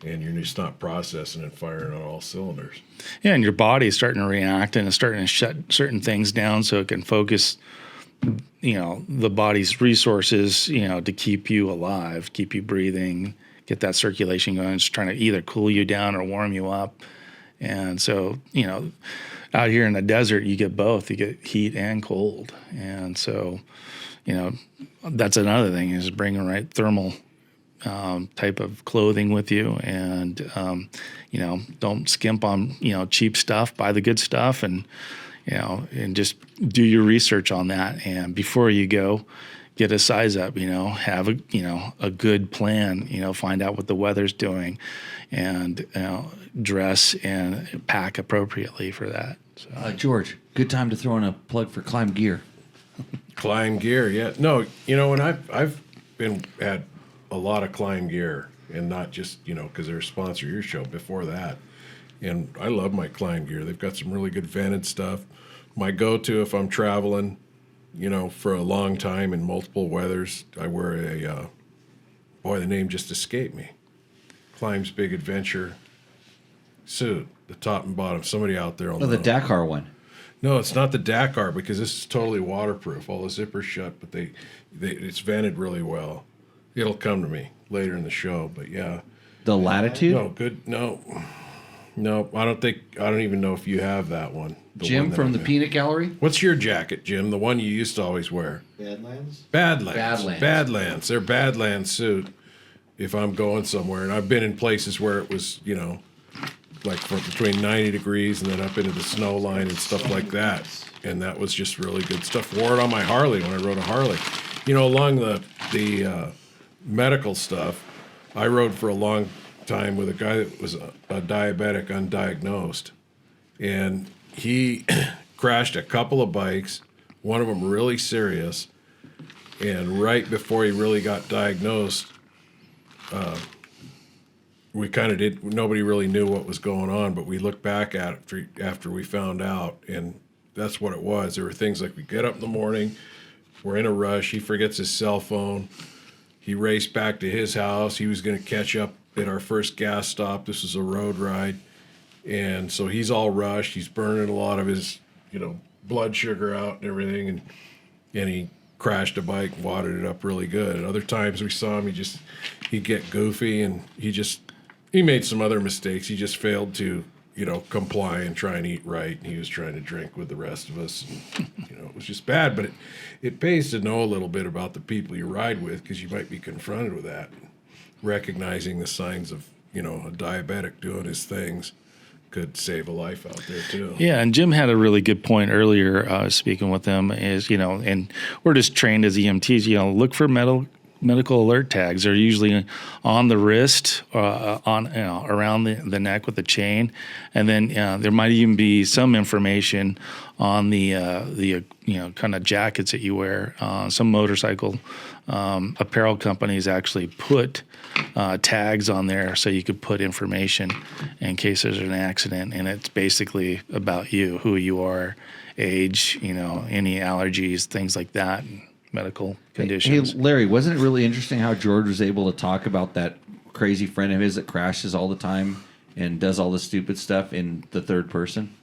and you're just not processing and firing on all cylinders. Yeah, and your body's starting to react, and it's starting to shut certain things down so it can focus, the body's resources, to keep you alive, keep you breathing, get that circulation going. It's trying to either cool you down or warm you up. And so, out here in the desert, you get both. You get heat and cold. And so, that's another thing is bring the right thermal type of clothing with you. And, don't skimp on, cheap stuff. Buy the good stuff and just do your research on that. And before you go, get a size up, have a good plan, find out what the weather's doing and, dress and pack appropriately for that. So. George, good time to throw in a plug for Climb Gear. Climb Gear, yeah. No, and I've had a lot of Climb Gear, and not just, because they're a sponsor of your show before that. And I love my Climb Gear. They've got some really good vented stuff. My go-to if I'm traveling, for a long time in multiple weathers, I wear the name just escaped me. Climb's Big Adventure suit, the top and bottom. Somebody out there will know. The Dakar one. No, it's not the Dakar because this is totally waterproof. All the zippers shut, but it's vented really well. It'll come to me later in the show, but yeah. The Latitude? No, good. No, I don't even know if you have that one. Jim from the Peanut Gallery? What's your jacket, Jim? The one you used to always wear? Badlands? Badlands. They're Badlands suit if I'm going somewhere. And I've been in places where it was, like from between 90 degrees and then up into the snow line and stuff like that. And that was just really good stuff. Wore it on my Harley when I rode a Harley. Along the medical stuff, I rode for a long time with a guy that was a diabetic undiagnosed. And he crashed a couple of bikes, one of them really serious. And right before he really got diagnosed, we kind of nobody really knew what was going on, but we looked back at it after we found out, and that's what it was. There were things like we get up in the morning, we're in a rush, he forgets his cell phone, he raced back to his house, he was going to catch up at our first gas stop. This was a road ride, and so he's all rushed, he's burning a lot of his, blood sugar out and everything, and he crashed a bike, wadded it up really good. And other times we saw him, he'd get goofy, and he made some other mistakes. He just failed to, comply and try and eat right. And he was trying to drink with the rest of us. And, it was just bad. But it pays to know a little bit about the people you ride with, because you might be confronted with that. Recognizing the signs of, a diabetic doing his things could save a life out there too. Yeah, and Jim had a really good point earlier speaking with him is, and we're just trained as EMTs, look for medical alert tags. They're usually on the wrist, on around the neck with the chain, and then there might even be some information on the kind of jackets that you wear. Some motorcycle apparel companies actually put tags on there so you could put information in case there's an accident, and it's basically about you, who you are, age, any allergies, things like that. Medical conditions. Hey, Larry, wasn't it really interesting how George was able to talk about that crazy friend of his that crashes all the time and does all the stupid stuff in the third person?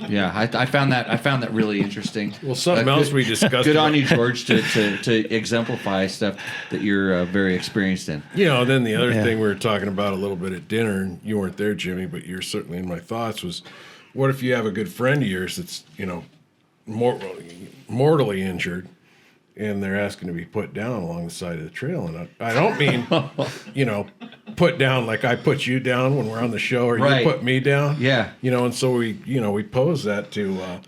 Yeah, I found that really interesting. Well, something else we discussed. Good on you, George, to exemplify stuff that you're very experienced in. Then the other thing we were talking about a little bit at dinner, and you weren't there, Jimmy, but you're certainly in my thoughts, was what if you have a good friend of yours that's, mortally injured, and they're asking to be put down along the side of the trail. And I don't mean, put down like I put you down when we're on the show, or right. You put me down. Yeah. And so we pose that to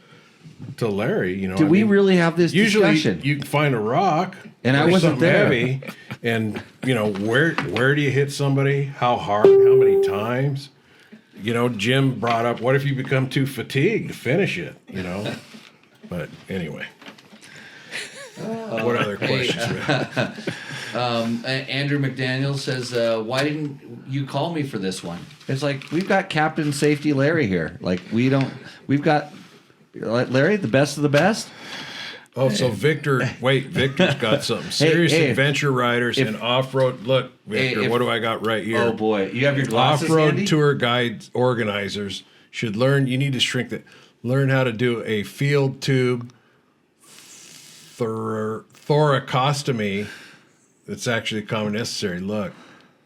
Larry. Do we really have this usually discussion? You can find a rock, and I or wasn't something there. heavy, and where do you hit somebody? How hard? How many times? Jim brought up, what if you become too fatigued to finish it? But anyway, what other questions? Andrew McDaniel says, "Why didn't you call me for this one?" It's like we've got Captain Safety Larry here. Like we've got Larry, the best of the best. Oh, so Victor's got something. Serious adventure riders and off-road. Look, Victor, what do I got right here? Oh boy, you have your glasses Off-road handy? tour guides organizers should learn. You need to shrink that. Learn how to do a field tube thoracostomy. That's actually common necessary. Look,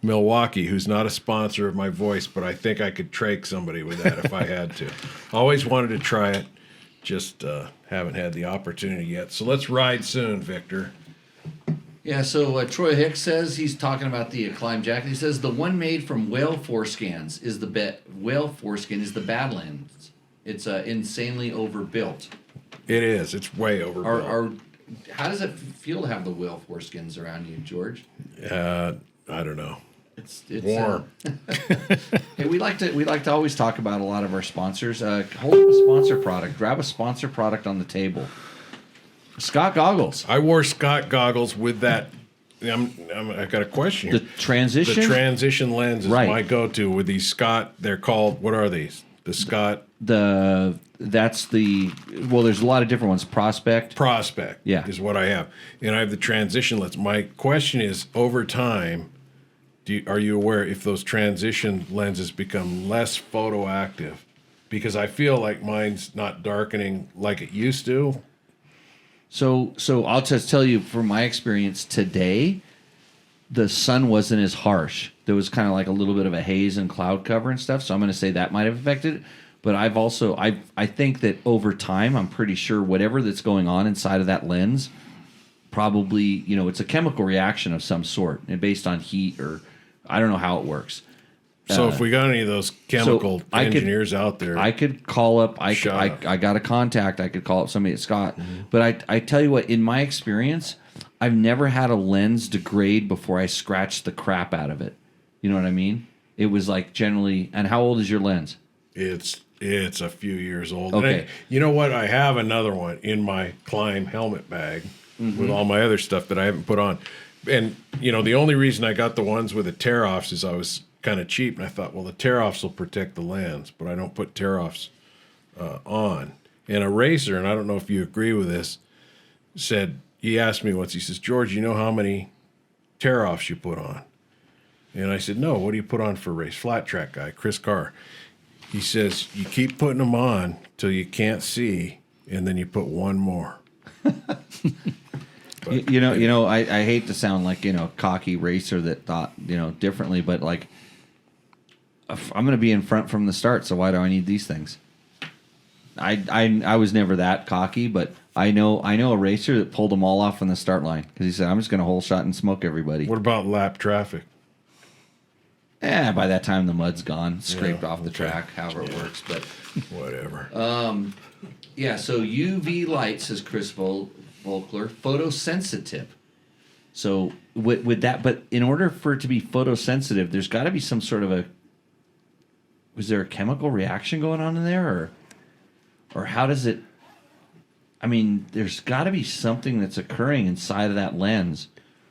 Milwaukee, who's not a sponsor of my voice, but I think I could trach somebody with that if I had to. Always wanted to try it, just haven't had the opportunity yet. So let's ride soon, Victor. Yeah, so Troy Hicks says, he's talking about the Climb jacket. He says the one made from whale foreskin is the Badlands. It's insanely overbuilt. It is. It's way overbuilt. How does it feel to have the whale foreskins around you, George? I don't know. It's warm. Hey, we like to always talk about a lot of our sponsors. Hold up a sponsor product. Grab a sponsor product on the table. Scott goggles. I wore Scott goggles with that. I got a question here. The transition. The transition lens is Right. my go-to with these Scott. They're called, what are these? The Scott There's a lot of different ones. Prospect. Yeah, is what I have, and I have the transition lens. My question is, over time, are you aware if those transition lenses become less photoactive? Because I feel like mine's not darkening like it used to. So I'll just tell you from my experience today, the sun wasn't as harsh. There was kind of like a little bit of a haze and cloud cover and stuff. So I'm going to say that might have affected it. But I think that over time, I'm pretty sure whatever that's going on inside of that lens, probably, it's a chemical reaction of some sort, and based on heat, or I don't know how it works. So if we got any of those chemical engineers out there, I could call up. I got a contact. I could call up somebody at Scott. Mm-hmm. But I tell you what, in my experience, I've never had a lens degrade before I scratched the crap out of it. You know what I mean? It was like generally. And how old is your lens? It's a few years old. Okay. You know what? I have another one in my Climb helmet bag with all my other stuff that I haven't put on. And the only reason I got the ones with the tear-offs is I was kind of cheap, and I thought, well, the tear-offs will protect the lens, but I don't put tear-offs on. And a racer, and I don't know if you agree with this, he asked me once, he says, George, you know how many tear-offs you put on? And I said, no, what do you put on for a race? Flat track guy, Chris Carr. He says, you keep putting them on till you can't see, and then you put one more. But, I hate to sound like, a cocky racer that thought, differently, but like, I'm going to be in front from the start, so why do I need these things? I was never that cocky, but I know a racer that pulled them all off on the start line because he said, I'm just going to hole shot and smoke everybody. What about lap traffic? By that time the mud's gone, scraped off the track, however it works. But whatever. So UV light, says Chris Volkler, photosensitive. So would that? But in order for it to be photosensitive, there's got to be some sort of a. Was there a chemical reaction going on in there, or how does it? I mean, there's got to be something that's occurring inside of that lens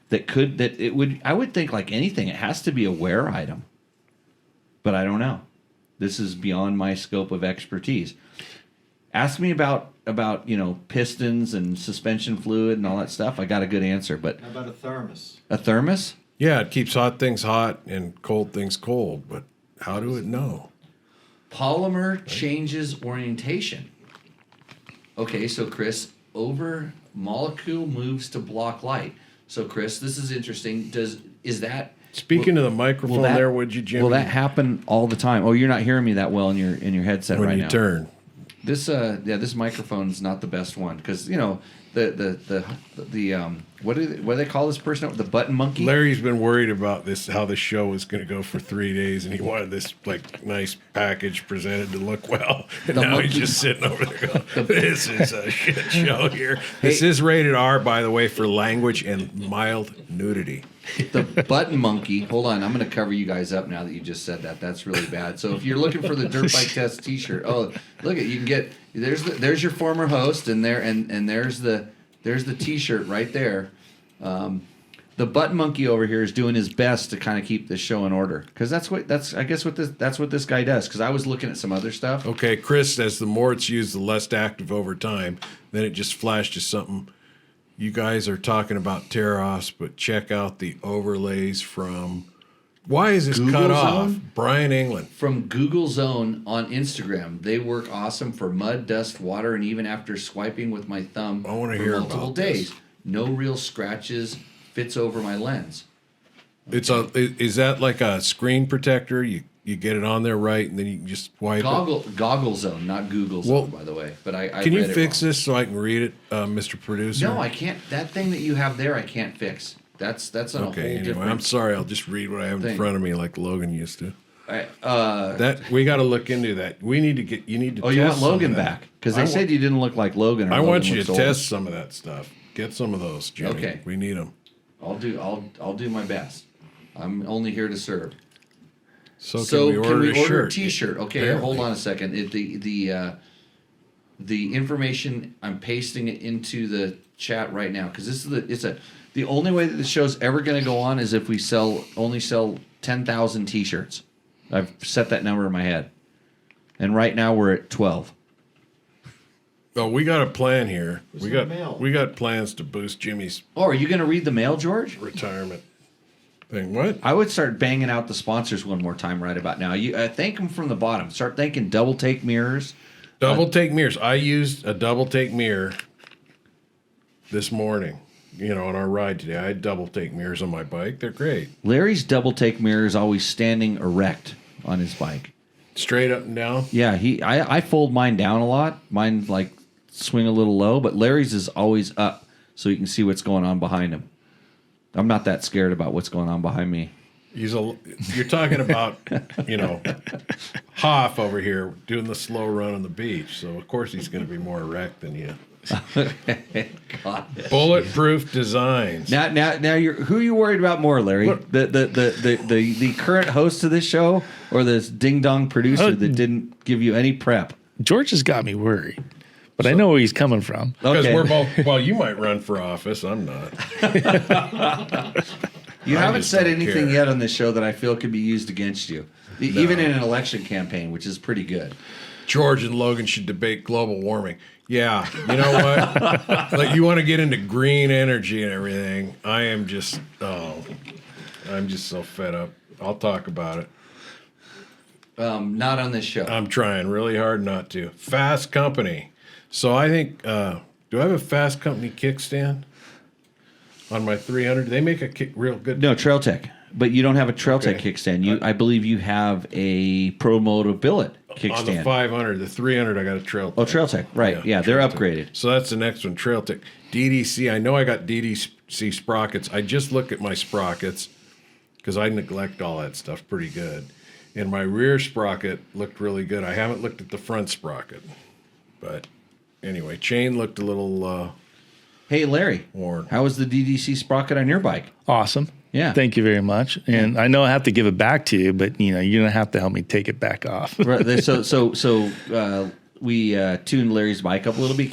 that it would. I would think like anything, it has to be a wear item. But I don't know. This is beyond my scope of expertise. Ask me about pistons and suspension fluid and all that stuff. I got a good answer, but How about a thermos? a thermos? Yeah, it keeps hot things hot and cold things cold, but how do it know? Polymer changes orientation. Okay, so Chris, over molecule moves to block light. So Chris, this is interesting. Is that Speaking of the microphone there, would you, Jimmy? Will that happen all the time? Oh, you're not hearing me that well in your headset when right you now. turn? This microphone's not the best one because the what do they call this person? The button monkey. Larry's been worried about this, how the show was going to go for 3 days, and he wanted this like nice package presented to look well. And now he's just sitting over there going, "This is a shit show here." This is rated R, by the way, for language and mild nudity. The button monkey. Hold on, I'm going to cover you guys up now that you just said that. That's really bad. So if you're looking for the Dirt Bike Test T-shirt, look you can get there's your former host, and there's the T-shirt right there. The button monkey over here is doing his best to kind of keep this show in order because that's what this guy does. Because I was looking at some other stuff. Okay, Chris says the more it's used, the less active over time. Then it just flashes something. You guys are talking about tear-offs, but check out the overlays from... Why is this Google cut off? Zone? Brian England. From Google Zone on Instagram. They work awesome for mud, dust, water, and even after swiping with my thumb I wanna for hear multiple about days. this. No real scratches, fits over my lens. Is that like a screen protector? You get it on there right, and then you can just wipe it? Goggle Zone, not Google Zone, by the way. But I Can you read it fix wrong. this so I can read it, Mr. Producer? No, I can't. That thing that you have there, I can't fix. That's on a whole Okay, anyway, different. I'm sorry. I'll just read what I have in thing. front of me like Logan used to. Oh, That we got to look into that. We need to get. You need to. Oh, you want test some Logan of that. back because they said you didn't look like Logan. Or I Logan want you looks to older. test some of that stuff. Get some of those, Jimmy. Okay. We need them. I'll do my best. I'm only here to serve. So So can we order a shirt? a T-shirt? Okay, Apparently. hold on a second. The information, I'm pasting it into the chat right now because this is the only way that the show's ever going to go on is if we only sell 10,000 T-shirts. I've set that number in my head, and right now we're at 12. Oh, we got a plan here. Who's in the mail? We got plans to boost Jimmy's Oh, are you going to read the mail, George? retirement thing. What? I would start banging out the sponsors one more time right about now. You thank them from the bottom. Start thanking Double Take Mirrors. Double take mirrors. I used a double take mirror this morning. On our ride today, I had double take mirrors on my bike. They're great. Larry's Double Take Mirror is always standing erect on his bike. Straight up and down. Yeah, I fold mine down a lot. Mine like swing a little low, but Larry's is always up so you can see what's going on behind him. I'm not that scared about what's going on behind me. You're talking about, Hoff over here doing the slow run on the beach. So, of course, he's going to be more erect than you. God. Bulletproof designs. Now, who are you worried about more, Larry? Look. The current host of this show, or this ding dong producer that didn't give you any prep? George has got me worried, but I know where he's coming from. Because Okay. we're both, well, you might run for office. I'm not. You I haven't just said don't anything care. yet on this show that I feel could be used against you, even in an election campaign, which is pretty good. George and Logan should debate global warming. Yeah, you know what? Like, you want to get into green energy and everything. I'm just so fed up. I'll talk about it. Not on this show. I'm trying really hard not to. Fasst Company. So I think, do I have a Fasst Company kickstand on my 300? They make a real good. No, Trail Tech. But you don't have a Trail Tech Okay. kickstand. I believe you have a Pro Moto Billet kickstand. On the 500, the 300, I got a Trail Tech. Oh, Trail Tech. Right. Yeah, they're Trail Tech. upgraded. So that's the next one, Trail Tech. DDC, I know I got DDC sprockets. I just looked at my sprockets because I neglect all that stuff pretty good. And my rear sprocket looked really good. I haven't looked at the front sprocket. But anyway, chain looked a little Hey, Larry, Warren. how was the DDC sprocket on your bike? Awesome. Yeah. Thank you very much. And I know I have to give it back to you, but you're gonna have to help me take it back off. Right, we tuned Larry's bike up a little bit.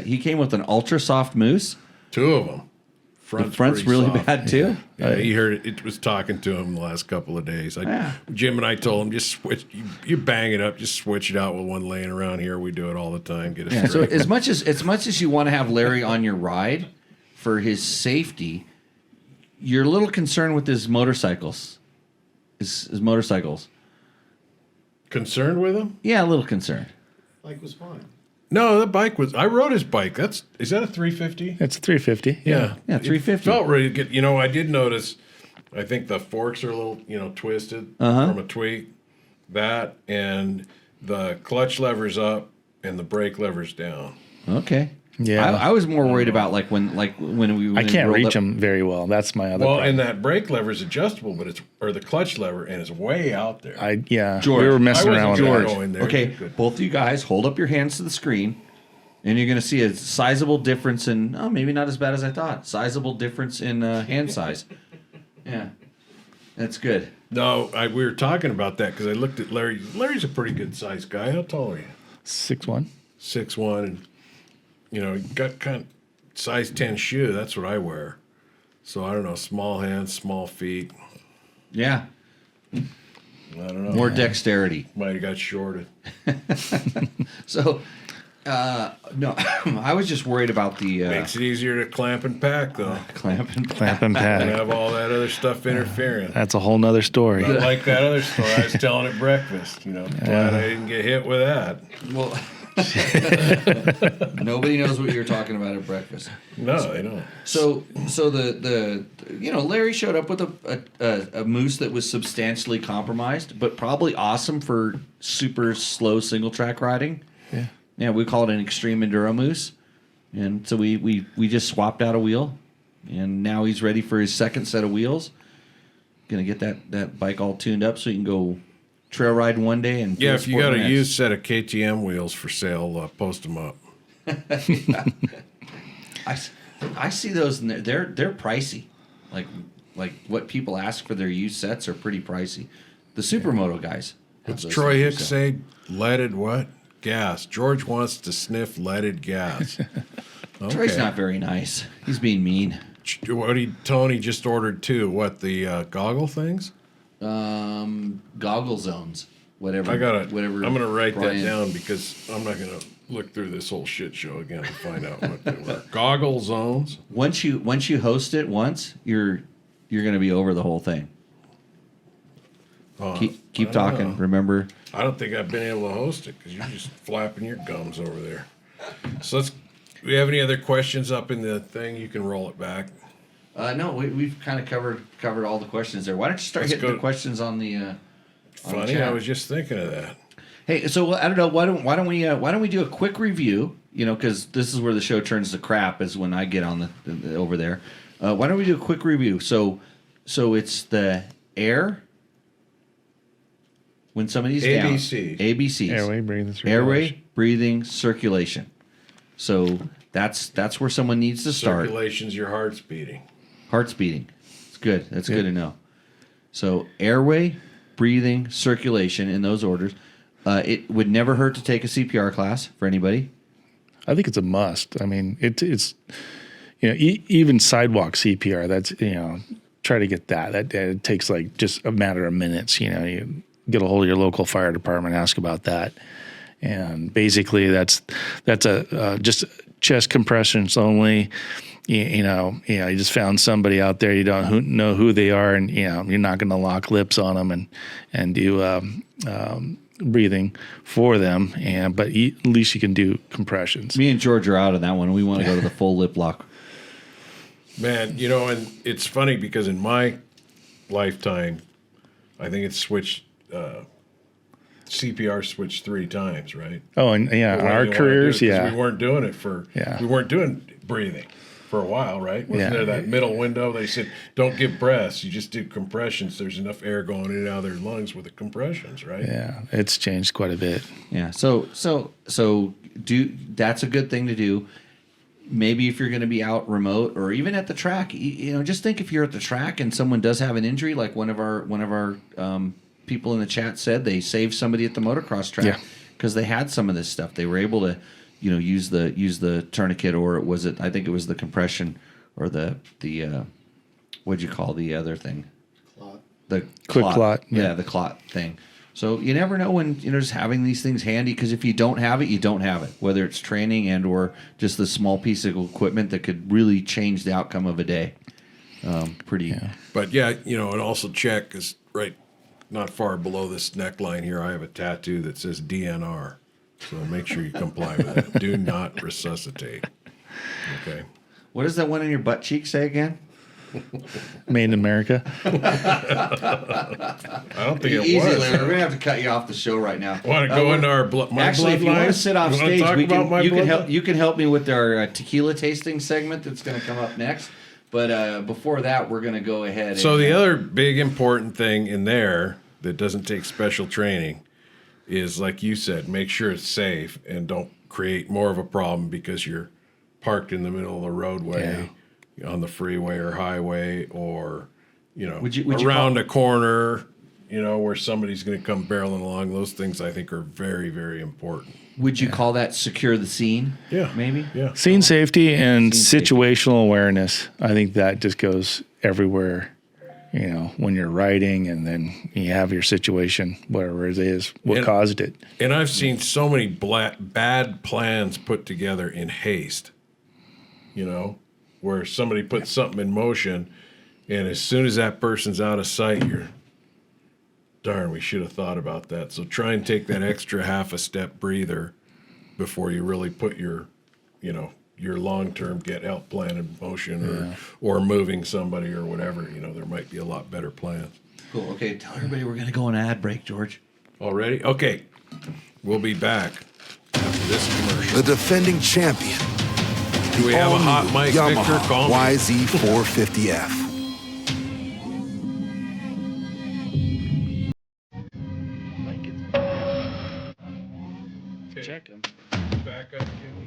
He came with an ultra soft moose. 2 of them. The front's really soft. bad too. Yeah, he heard it. It was talking to him the last couple of days. Jim and I told him, just switch. You bang it up, just switch it out with one laying around here. We do it all the time. Get it Yeah, so straight. as much as you want to have Larry on your ride for his safety, you're a little concerned with his motorcycles. His motorcycles. Concerned with him? Yeah, a little concerned. Bike was fine. No, that bike was. I rode his bike. Is that a 350? It's 350. Yeah, It 350. felt really good. I did notice. I think the forks are a little, twisted Uh-huh. from a tweak. That and the clutch lever's up and the brake lever's down. Okay. Yeah. I was more worried about when we. I can't reach up. them very well. That's my other Well, problem. and that brake lever is adjustable, or the clutch lever, and it's way out there. George, we were messing I around wasn't with George. that. Going there. Okay, Good. both of you guys hold up your hands to the screen, and you're going to see a sizable difference in. Oh, maybe not as bad as I thought. Sizable difference in hand size. Yeah, that's good. No, we were talking about that because I looked at Larry. Larry's a pretty good sized guy. How tall are you? 6'1". 6'1", and he got kind of size 10 shoe. That's what I wear. So I don't know, small hands, small feet. Yeah, I don't know. more dexterity. Might have got shorted. So, no, I was just worried about the Makes it easier to clamp and pack though. clamp and Clamp and And pack. have all that other stuff interfering. That's a whole nother story. Not like that other story I was telling at breakfast. Glad I didn't get hit with that. Well, nobody knows what you're talking about at breakfast. No, they don't. So the Larry showed up with a moose that was substantially compromised, but probably awesome for super slow single track riding. Yeah, we call it an extreme enduro moose, and so we just swapped out a wheel, and now he's ready for his second set of wheels. Gonna get that bike all tuned up so you can go trail ride one day and Yeah, field if you sport got the a next. used set of KTM wheels for sale, post them up. I see those and they're pricey, like what people ask for their used sets are pretty pricey. The Supermoto guys. have What's those Troy things, Hicks so. say? Leaded what? Gas. George wants to sniff leaded gas. Okay. Troy's not very nice. He's being mean. Tony just ordered 2. What, the goggle things? Goggle zones. Whatever. Whatever. I'm gonna write Brian- that down because I'm not gonna look through this whole shit show again to find out what they were. Goggle zones. Once you host it once, you're gonna be over the whole thing. Oh, Keep I don't talking. know. Remember. I don't think I've been able to host it because you're just flapping your gums over there. So do we have any other questions up in the thing? You can roll it back. No, we've kind of covered all the questions there. Why don't you start Let's hitting go. the questions on the Funny, chat. I was just thinking of that. Hey, so I don't know. Why don't we do a quick review? Because this is where the show turns to crap is when I get on the over there. Why don't we do a quick review? So it's the air when somebody's ABC. down. ABCs. Airway, breathing, circulation. Airway, breathing, circulation. So that's where someone needs to start. Circulation's your heart's beating. Heart's beating. It's good. That's good to know. So airway, breathing, circulation in those orders. It would never hurt to take a CPR class for anybody. I think it's a must. I mean, it's even sidewalk CPR. That's try to get that. That it takes like just a matter of minutes. You get a hold of your local fire department, ask about that, and basically that's a just chest compressions only. You just found somebody out there you don't know who they are, and you're not going to lock lips on them and do breathing for them. But at least you can do compressions. Me and George are out on that one. We want to go to the full lip lock. Man, and it's funny because in my lifetime, I think it's switched, CPR switched 3 times, right? Oh, and Why our do you wanna do careers, it? 'Cause yeah. we weren't doing it we weren't doing breathing for a while, right? Wasn't Yeah. there that middle window? They said, don't give breaths, you just do compressions. There's enough air going in and out of their lungs with the compressions, right? Yeah, it's changed quite a bit. Yeah. So that's a good thing to do. maybe if you're going to be out remote or even at the track, just think if you're at the track and someone does have an injury, like one of our people in the chat said, they saved somebody at the motocross track because they had some of this stuff. They were able to, use the tourniquet, or I think it was the compression or the what'd you call the other thing? Clot. The Quick clot. Yeah, the clot thing. So you never know when, just having these things handy, because if you don't have it, you don't have it, whether it's training and or just the small piece of equipment that could really change the outcome of a day. But yeah, and also check, because right not far below this neckline here, I have a tattoo that says DNR. So make sure you comply with that. Do not resuscitate. Okay. What does that one on your butt cheek say again? Made in America. I don't think it Easy, was. Larry. We're going to have to cut you off the show right now. Want to go into our my Actually, if you want to bloodline? sit off You wanna stage, talk about my bloodline? you can help me with our tequila tasting segment that's going to come up next. But before that, we're going to go ahead. So the other big important thing in there that doesn't take special training is, like you said, make sure it's safe and don't create more of a problem because you're parked in the middle of the roadway on the freeway or highway, or Would you around a corner, where somebody's going to come barreling along. Those things I think are very, very important. Would you call that secure the scene? Yeah. Maybe? Yeah. Scene safety and Scene safety. situational awareness. I think that just goes everywhere. When you're riding and then you have your situation, whatever it is, what caused it. And I've seen so many bad plans put together in haste, where somebody puts something in motion, and as soon as that person's out of sight, you're, darn, we should have thought about that. So try and take that extra half a step breather before you really put your long-term get help plan in motion, or moving somebody or whatever. There might be a lot better plans. Cool. Okay, tell everybody we're going to go on ad break, George. Already? Okay. We'll be back after this commercial. The defending champion. Do we have a hot mic, Victor? Yamaha Call me. YZ450F. Check them. Back up, Jimmy.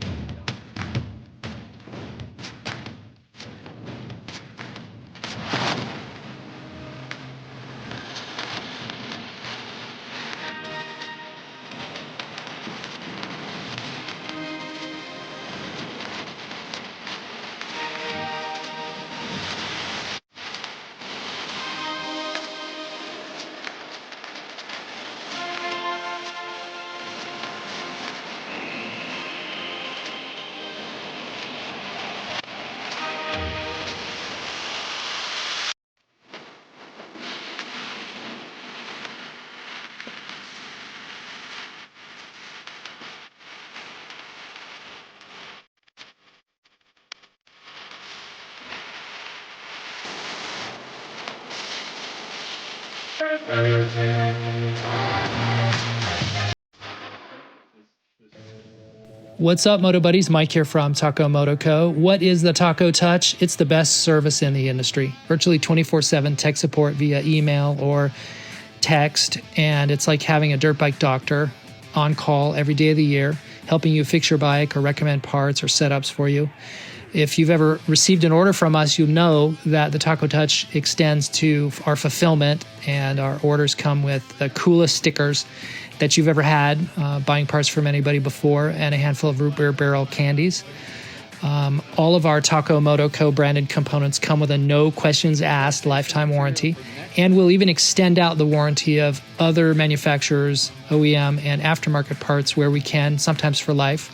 What's up, Moto Buddies? Mike here from Taco Moto Co. What is the Taco Touch? It's the best service in the industry. Virtually 24/7 tech support via email or text, and it's like having a dirt bike doctor on call every day of the year, helping you fix your bike or recommend parts or setups for you. If you've ever received an order from us, you'll know that the Taco Touch extends to our fulfillment, and our orders come with the coolest stickers that you've ever had, buying parts from anybody before, and a handful of root beer barrel candies. All of our Taco Moto Co. branded components come with a no questions asked lifetime warranty, and we'll even extend out the warranty of other manufacturers, OEM, and aftermarket parts where we can, sometimes for life.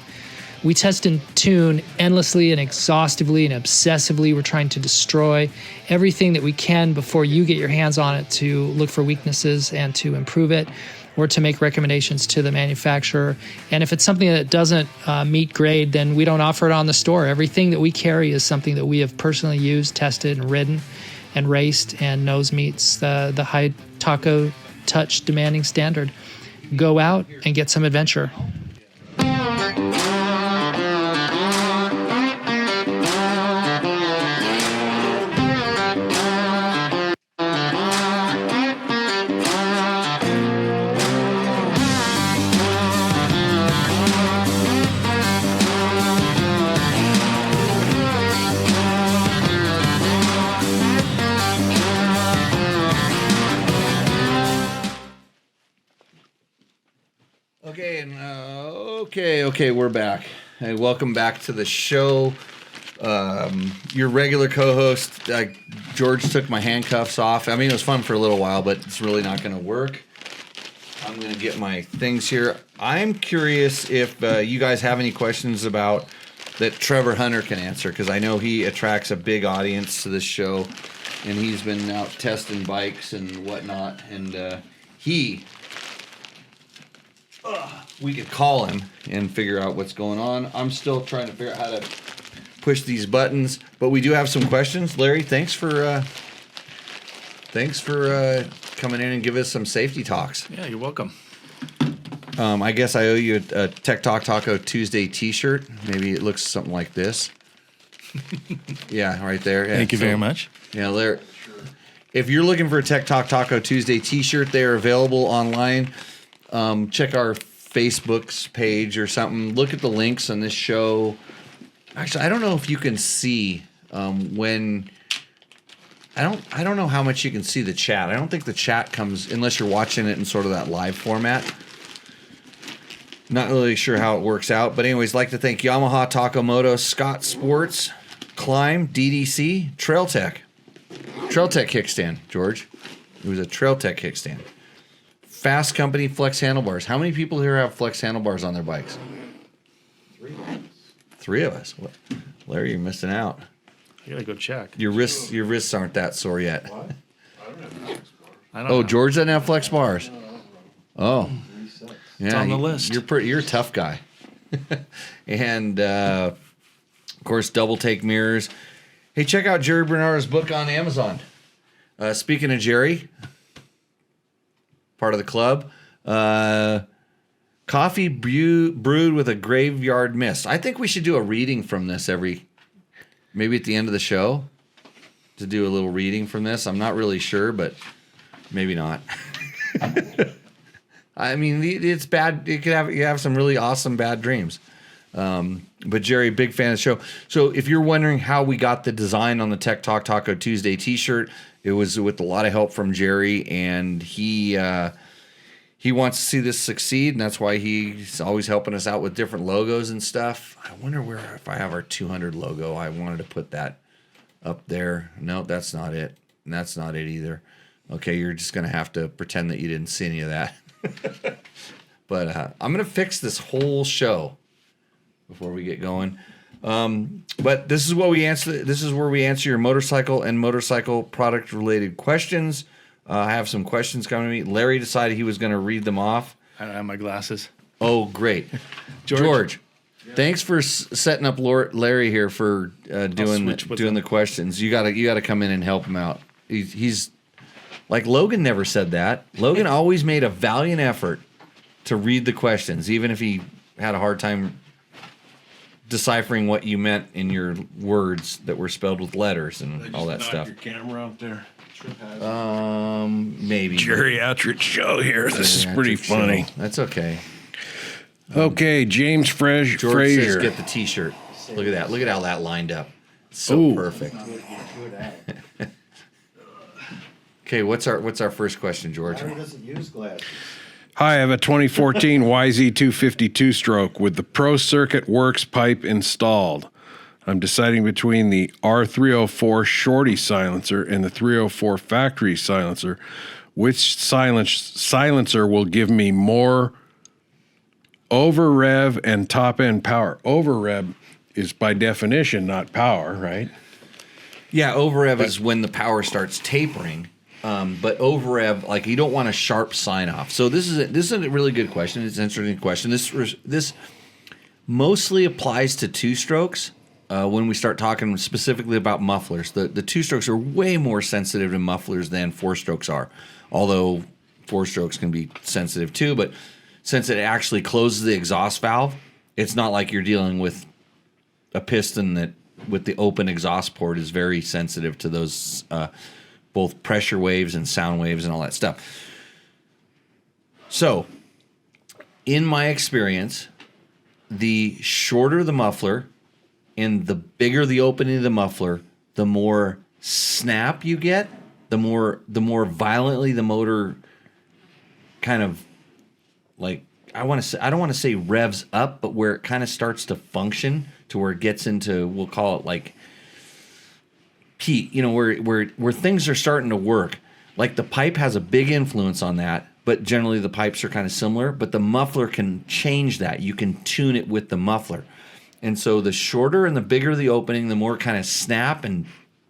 We test and tune endlessly and exhaustively and obsessively. We're trying to destroy everything that we can before you get your hands on it, to look for weaknesses and to improve it, or to make recommendations to the manufacturer. And if it's something that doesn't meet grade, then we don't offer it on the store. Everything that we carry is something that we have personally used, tested, and ridden, and raced, and knows meets the high Taco Touch demanding standard. Go out and get some adventure. Okay, we're back. Hey, welcome back to the show. Your regular co-host, George, took my handcuffs off. I mean, it was fun for a little while, but it's really not going to work. I'm going to get my things here. I'm curious if you guys have any questions about that Trevor Hunter can answer, because I know he attracts a big audience to this show, and he's been out testing bikes and whatnot, and we could call him and figure out what's going on. I'm still trying to figure out how to push these buttons, but we do have some questions. Larry, thanks for coming in and give us some safety talks. Yeah, you're welcome. I guess I owe you a Tech Talk Taco Tuesday T-shirt. Maybe it looks something like this. Yeah, right there. Yeah, Thank you very much. Yeah, Larry. If you're looking for a Tech Talk Taco Tuesday T-shirt, they are available online. Check our Facebook's page or something. Look at the links on this show. Actually, I don't know if you can see when. I don't know how much you can see the chat. I don't think the chat comes unless you're watching it in sort of that live format. Not really sure how it works out, but anyways, like to thank Yamaha, Taco Moto, Scott Sports, Climb, DDC, Trail Tech kickstand, George. It was a Trail Tech kickstand. Fasst Company flex handlebars. How many people here have flex handlebars on their bikes? 3 of us. What? Larry, you're missing out. I gotta go check. Your wrists aren't that sore yet. What? I don't have flex bars. I don't Oh, know. George doesn't have flex bars. Oh, 3 sets. yeah, on the list. You're a tough guy. And of course, double take mirrors. Hey, check out Jerry Bernardo's book on Amazon. Speaking of Jerry, part of the club, coffee brewed with a graveyard mist. I think we should do a reading from this maybe at the end of the show, to do a little reading from this. I'm not really sure, but maybe not. I mean, it's bad. You have some really awesome bad dreams. But Jerry, big fan of the show. So if you're wondering how we got the design on the Tech Talk Taco Tuesday T-shirt, it was with a lot of help from Jerry, and he wants to see this succeed, and that's why he's always helping us out with different logos and stuff. I wonder if I have our 200 logo. I wanted to put that up there. No, that's not it. And that's not it either. Okay, you're just going to have to pretend that you didn't see any of that. But I'm going to fix this whole show before we get going. But this is what we answer. This is where we answer your motorcycle and motorcycle product related questions. I have some questions coming to me. Larry decided he was going to read them off. I don't have my glasses. Oh, great. George, thanks for setting up Larry here for doing the questions. You gotta come in and help him out. He's like Logan never said that. Logan always made a valiant effort to read the questions, even if he had a hard time deciphering what you meant in your words that were spelled with letters and all that stuff. Your camera out there. Maybe. Geriatric show here. This is pretty funny. That's okay. Okay, James George says Frazier. get the T-shirt. Look at that. Look at how that lined up. So perfect. Good at it. Okay, what's our first question, George? Larry doesn't use glasses. Hi, I have a 2014 YZ252 stroke with the Pro Circuit Works pipe installed. I'm deciding between the R304 Shorty silencer and the 304 factory silencer. Which silencer will give me more over rev and top end power? Over rev is by definition not power, right? Yeah, over rev is when the power starts tapering. But over rev, like you don't want a sharp sign off. So this is a really good question. It's an interesting question. This mostly applies to two strokes. When we start talking specifically about mufflers, the two strokes are way more sensitive to mufflers than four strokes are. Although four strokes can be sensitive too, but since it actually closes the exhaust valve, it's not like you're dealing with a piston that with the open exhaust port is very sensitive to those both pressure waves and sound waves and all that stuff. So, in my experience, the shorter the muffler and the bigger the opening of the muffler, the more snap you get, the more violently the motor kind of like I don't want to say revs up, but where it kind of starts to function to where it gets into, we'll call it like peak, where things are starting to work. Like the pipe has a big influence on that, but generally the pipes are kind of similar, but the muffler can change that. You can tune it with the muffler. And so the shorter and the bigger the opening, the more kind of snap and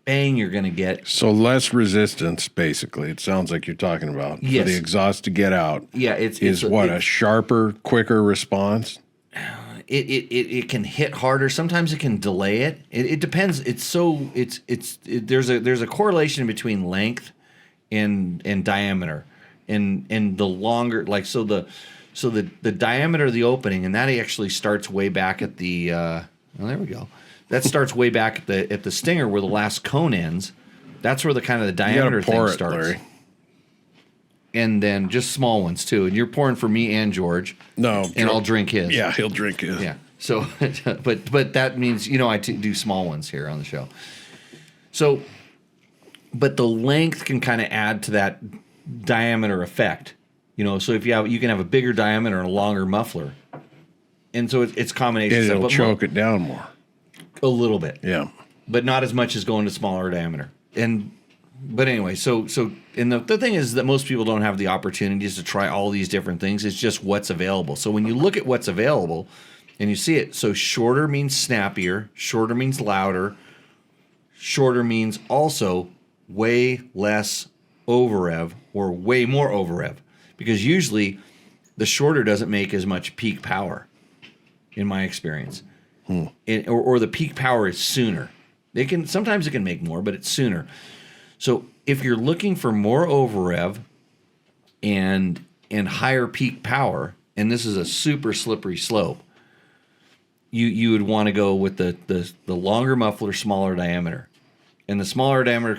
bang you're going to get. So less resistance, basically. It sounds like you're talking about Yes. for the exhaust to get out. Yeah, it's a sharper, quicker response. It can hit harder. Sometimes it can delay it. It depends. There's a correlation between length and diameter, and the longer the diameter of the opening, and that actually starts way back at the. There we go. That starts way back at the stinger where the last cone ends. That's where the kind of the diameter thing starts. Larry. And then just small ones too. And you're pouring for me and George. No, and I'll drink his. Yeah, he'll drink his. Yeah. So, but that means I do small ones here on the show. So, but the length can kind of add to that diameter effect. So if you can have a bigger diameter and a longer muffler, and so it's combination. It'll choke it down more. A little bit. Yeah. But not as much as going to smaller diameter. But anyway, so and the thing is that most people don't have the opportunities to try all these different things. It's just what's available. So when you look at what's available and you see it, so shorter means snappier, shorter means louder, shorter means also way less over rev or way more over rev. Because usually the shorter doesn't make as much peak power, in my experience. Or the peak power is sooner. Sometimes it can make more, but it's sooner. So if you're looking for more over rev and higher peak power, and this is a super slippery slope, you would want to go with the longer muffler, smaller diameter. And the smaller diameter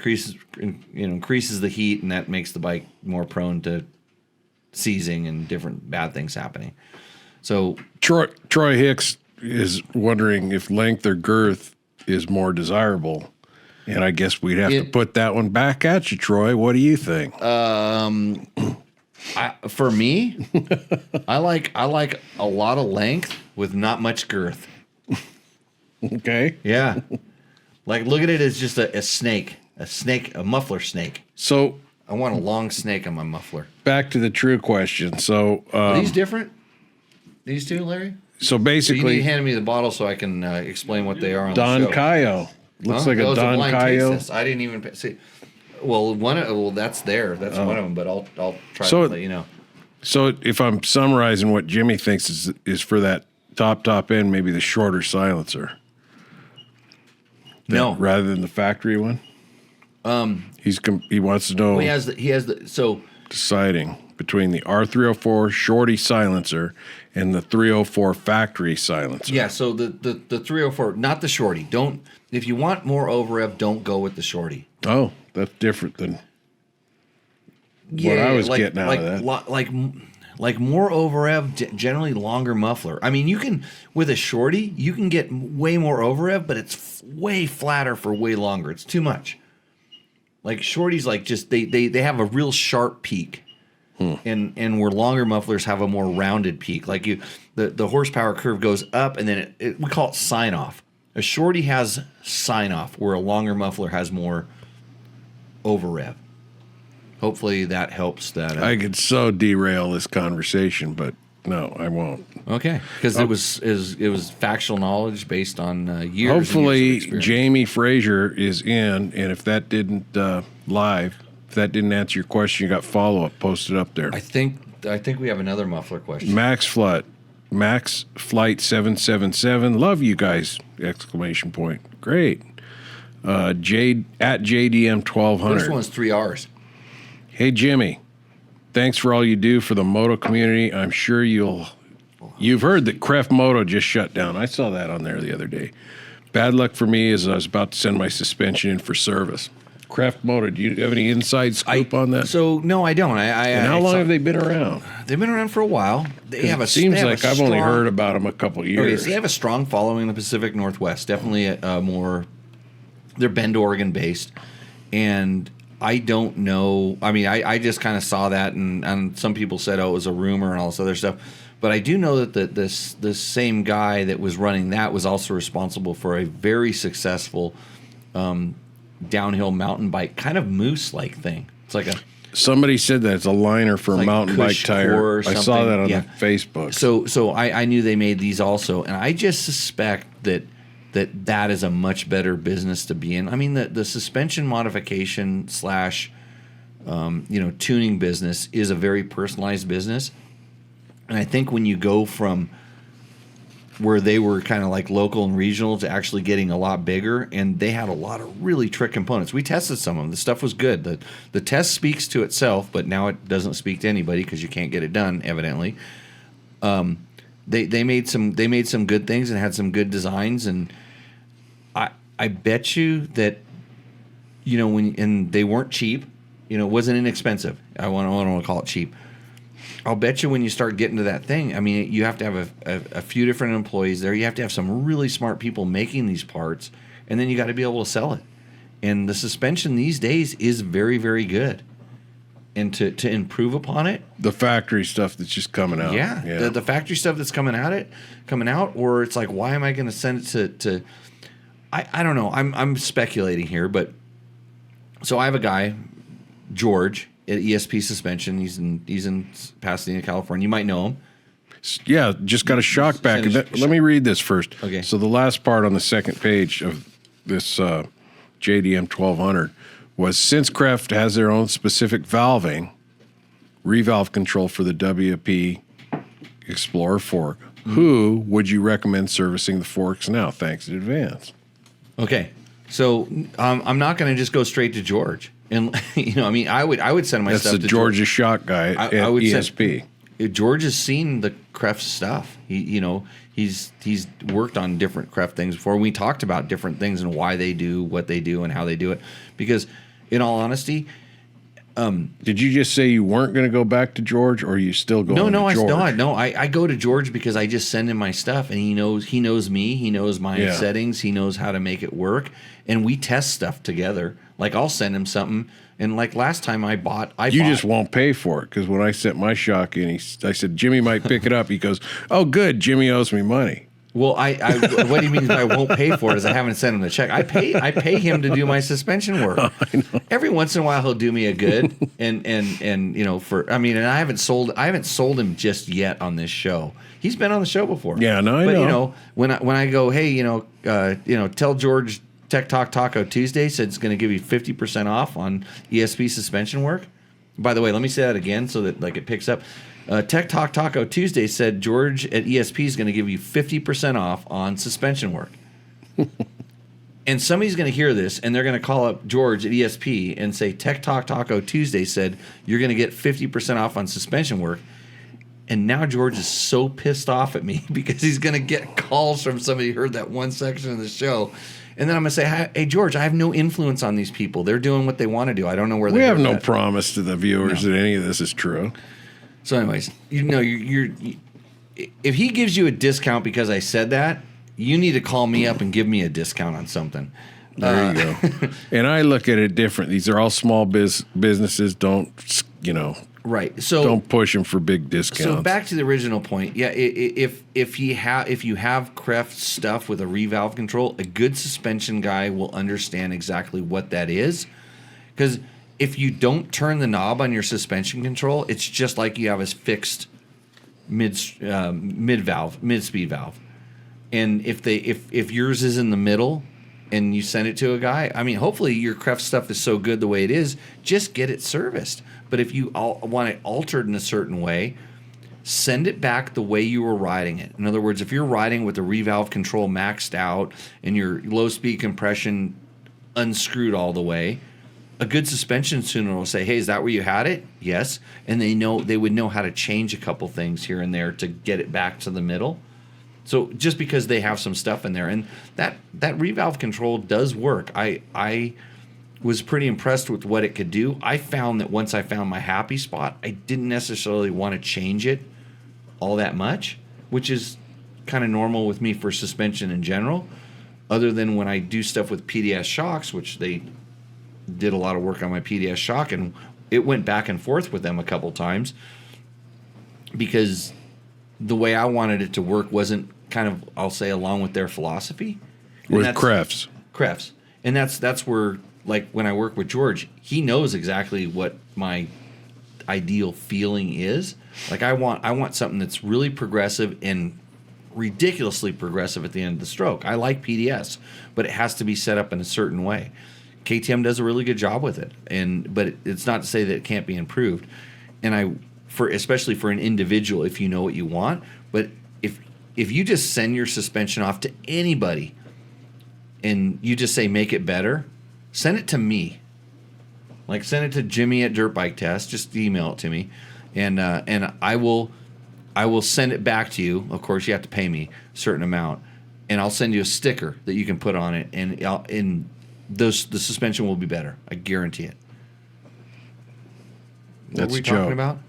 increases the heat, and that makes the bike more prone to seizing and different bad things happening. So Troy Hicks is wondering if length or girth is more desirable. And I guess we'd have to put that one back at you, Troy. What do you think? For me, I like a lot of length with not much girth. Okay. Yeah. Like, look at it as just a snake, a muffler snake. So I want a long snake on my muffler. Back to the true question. So are these different? These two, Larry? So basically, you need to hand me the bottle so I can explain what they are on Don the show. Cayo. Looks like a Don Cayo. I didn't even see. Well, that's there. That's one of them. But I'll try to let you know. So if I'm summarizing what Jimmy thinks is for that top end, maybe the shorter silencer. No, rather than the factory one. He wants to know. Well, he has the deciding between the R304 shorty silencer and the 304 factory silencer. Yeah, so the 304, not the shorty. If you want more over rev, don't go with the shorty. Oh, that's different than what I was getting out of that. Like more over rev, generally longer muffler. I mean, you can with a shorty, you can get way more over rev, but it's way flatter for way longer. It's too much. Like shorties, like just they have a real sharp peak. And where longer mufflers have a more rounded peak, like the horsepower curve goes up, and then we call it sign off. A shorty has sign off, where a longer muffler has more over rev. Hopefully that helps. I could so derail this conversation, but no, I won't. Okay, because it was factual knowledge based on years. Hopefully, and years of Jamie Frazier is in, and if that didn't If that didn't answer your question, you got follow-up posted up there. I think we have another muffler question. Max Flight 777. Love you guys! Exclamation point. Great. Jade at JDM 1200. This one's 3 R's. Hey Jimmy, thanks for all you do for the moto community. I'm sure you've heard that Cref Moto just shut down. I saw that on there the other day. Bad luck for me as I was about to send my suspension in for service. Craft Moto, do you have any inside scoop on that? So no, I don't. And how long have they been around? They've been around for a while. It seems like I've only heard about them a couple years. Okay, so they have a strong following in the Pacific Northwest. Definitely more. They're Bend, Oregon based, and I don't know. I mean, I just kind of saw that, and some people said, oh, it was a rumor and all this other stuff. But I do know that this same guy that was running that was also responsible for a very successful downhill mountain bike, kind of moose-like thing. It's like a Somebody said that it's a liner for a like mountain bike Cush tire. Core or I saw something. that on Yeah. the Facebook. So I knew they made these also, and I just suspect that is a much better business to be in. I mean, the suspension modification / tuning business is a very personalized business, and I think when you go from where they were kind of like local and regional to actually getting a lot bigger, and they had a lot of really trick components. We tested some of them. The stuff was good. The test speaks to itself, but now it doesn't speak to anybody because you can't get it done, evidently. They made some good things and had some good designs, and I bet you that and they weren't cheap. It wasn't inexpensive. I don't want to call it cheap. I'll bet you when you start getting to that thing, I mean, you have to have a few different employees there. You have to have some really smart people making these parts, and then you got to be able to sell it. And the suspension these days is very, very good. And to improve upon it, the factory stuff that's just coming out. yeah. The factory stuff that's coming out, or it's like, why am I going to send it to I don't know. I'm speculating here, but so I have a guy, George, at ESP Suspension. He's in Pasadena, California. You might know him. Yeah, just got a shock back. Let me read this first. Okay. So the last part on the second page of this JDM 1200 was, since Kreft has their own specific valving, revalve control for the WP Explorer fork, who would you recommend servicing the forks now? Thanks in advance. Okay, so I'm not going to just go straight to George, and I would send my That's stuff the to Georgia shock guy at I would ESP. George has seen the Kreft stuff. He's worked on different Kreft things before. We talked about different things and why they do what they do and how they do it. Because, in all honesty, did you just say you weren't going to go back to George, or are you still going? To George? I go to George because I just send him my stuff, and he knows me. He knows my settings. He knows how to make it work, and we test stuff together. Like, I'll send him something, and like last time I bought. You just won't pay for it, because when I sent my shock in, I said Jimmy might pick it up. He goes, "Oh, good, Jimmy owes me money." Well, what do you mean I won't pay for it? Is I haven't sent him the check. I pay him to do my suspension work. Every once in a while he'll do me a good, and I haven't sold him just yet on this show. He's been on the show before. Yeah, no, I know. When I go, hey, tell George Tech Talk Taco Tuesday said it's going to give you 50% off on ESP suspension work. By the way, let me say that again so that it picks up. Tech Talk Taco Tuesday said George at ESP is going to give you 50% off on suspension work. And somebody's going to hear this, and they're going to call up George at ESP and say, Tech Talk Taco Tuesday said you're going to get 50% off on suspension work. And now George is so pissed off at me because he's going to get calls from somebody who heard that one section of the show. And then I'm going to say, hey, George, I have no influence on these people. They're doing what they want to do. I don't know where we they have no promise to the viewers No. that any of this is true. So, anyways, you're if he gives you a discount because I said that, you need to call me up and give me a discount on something. There you go. And I look at it different. These are all small businesses. Don't Right. So don't push them for big discounts. So back to the original point. Yeah, if you have Kreft stuff with a revalve control, a good suspension guy will understand exactly what that is, because if you don't turn the knob on your suspension control, it's just like you have a fixed mid speed valve. And if yours is in the middle and you send it to a guy, I mean, hopefully your Kreft stuff is so good the way it is, just get it serviced. But if you want it altered in a certain way, send it back the way you were riding it. In other words, if you're riding with the revalve control maxed out and your low speed compression unscrewed all the way, a good suspension tuner will say, hey, is that where you had it? Yes. And they would know how to change a couple things here and there to get it back to the middle. So just because they have some stuff in there, and that revalve control does work. I was pretty impressed with what it could do. I found that once I found my happy spot, I didn't necessarily want to change it all that much, which is kind of normal with me for suspension in general, other than when I do stuff with PDS shocks, which they did a lot of work on my PDS shock, and it went back and forth with them a couple times because the way I wanted it to work wasn't kind of, I'll say, along with their philosophy. And With that's- Crefts. And that's where, like, when I work with George, he knows exactly what my ideal feeling is. Like, I want something that's really progressive and ridiculously progressive at the end of the stroke. I like PDS, but it has to be set up in a certain way. KTM does a really good job with it, but it's not to say that it can't be improved. And especially for an individual, if you know what you want, but if you just send your suspension off to anybody and you just say make it better, send it to me. Like, send it to Jimmy at Dirt Bike Test. Just email it to me, and I will send it back to you. Of course, you have to pay me a certain amount, and I'll send you a sticker that you can put on it, and the suspension will be better. I guarantee it. What That's were we a joke. talking about?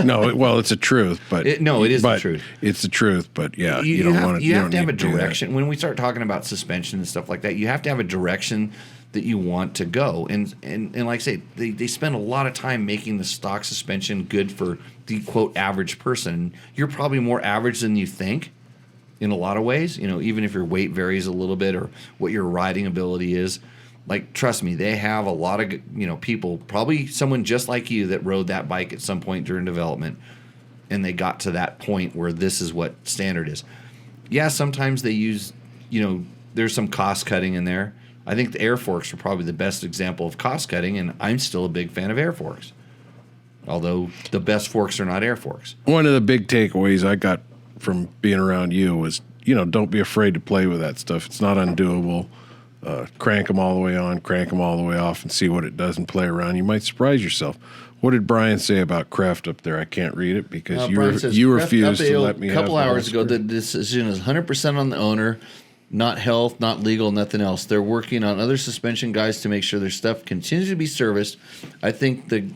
No, well, it's a truth, but It is the but truth. It's the truth, but yeah, you don't want to. You have to have a direction. When we start talking about suspension and stuff like that, you have to have a direction that you want to go. And like I say, they spend a lot of time making the stock suspension good for the quote average person. You're probably more average than you think in a lot of ways. You know, even if your weight varies a little bit or what your riding ability is. Like, trust me, they have a lot of, people, probably someone just like you that rode that bike at some point during development, and they got to that point where this is what standard is. Yeah, sometimes they use, there's some cost cutting in there. I think the air forks are probably the best example of cost cutting, and I'm still a big fan of air forks. Although the best forks are not air forks. One of the big takeaways I got from being around you was, don't be afraid to play with that stuff. It's not undoable. Crank them all the way on, crank them all the way off, and see what it does and play around. You might surprise yourself. What did Brian say about Kraft up there? I can't read it because Brian says, you Kraft refused to update let me a have couple the whole hours ago, the script. decision is 100% on the owner, not health, not legal, nothing else. They're working on other suspension guys to make sure their stuff continues to be serviced. I think the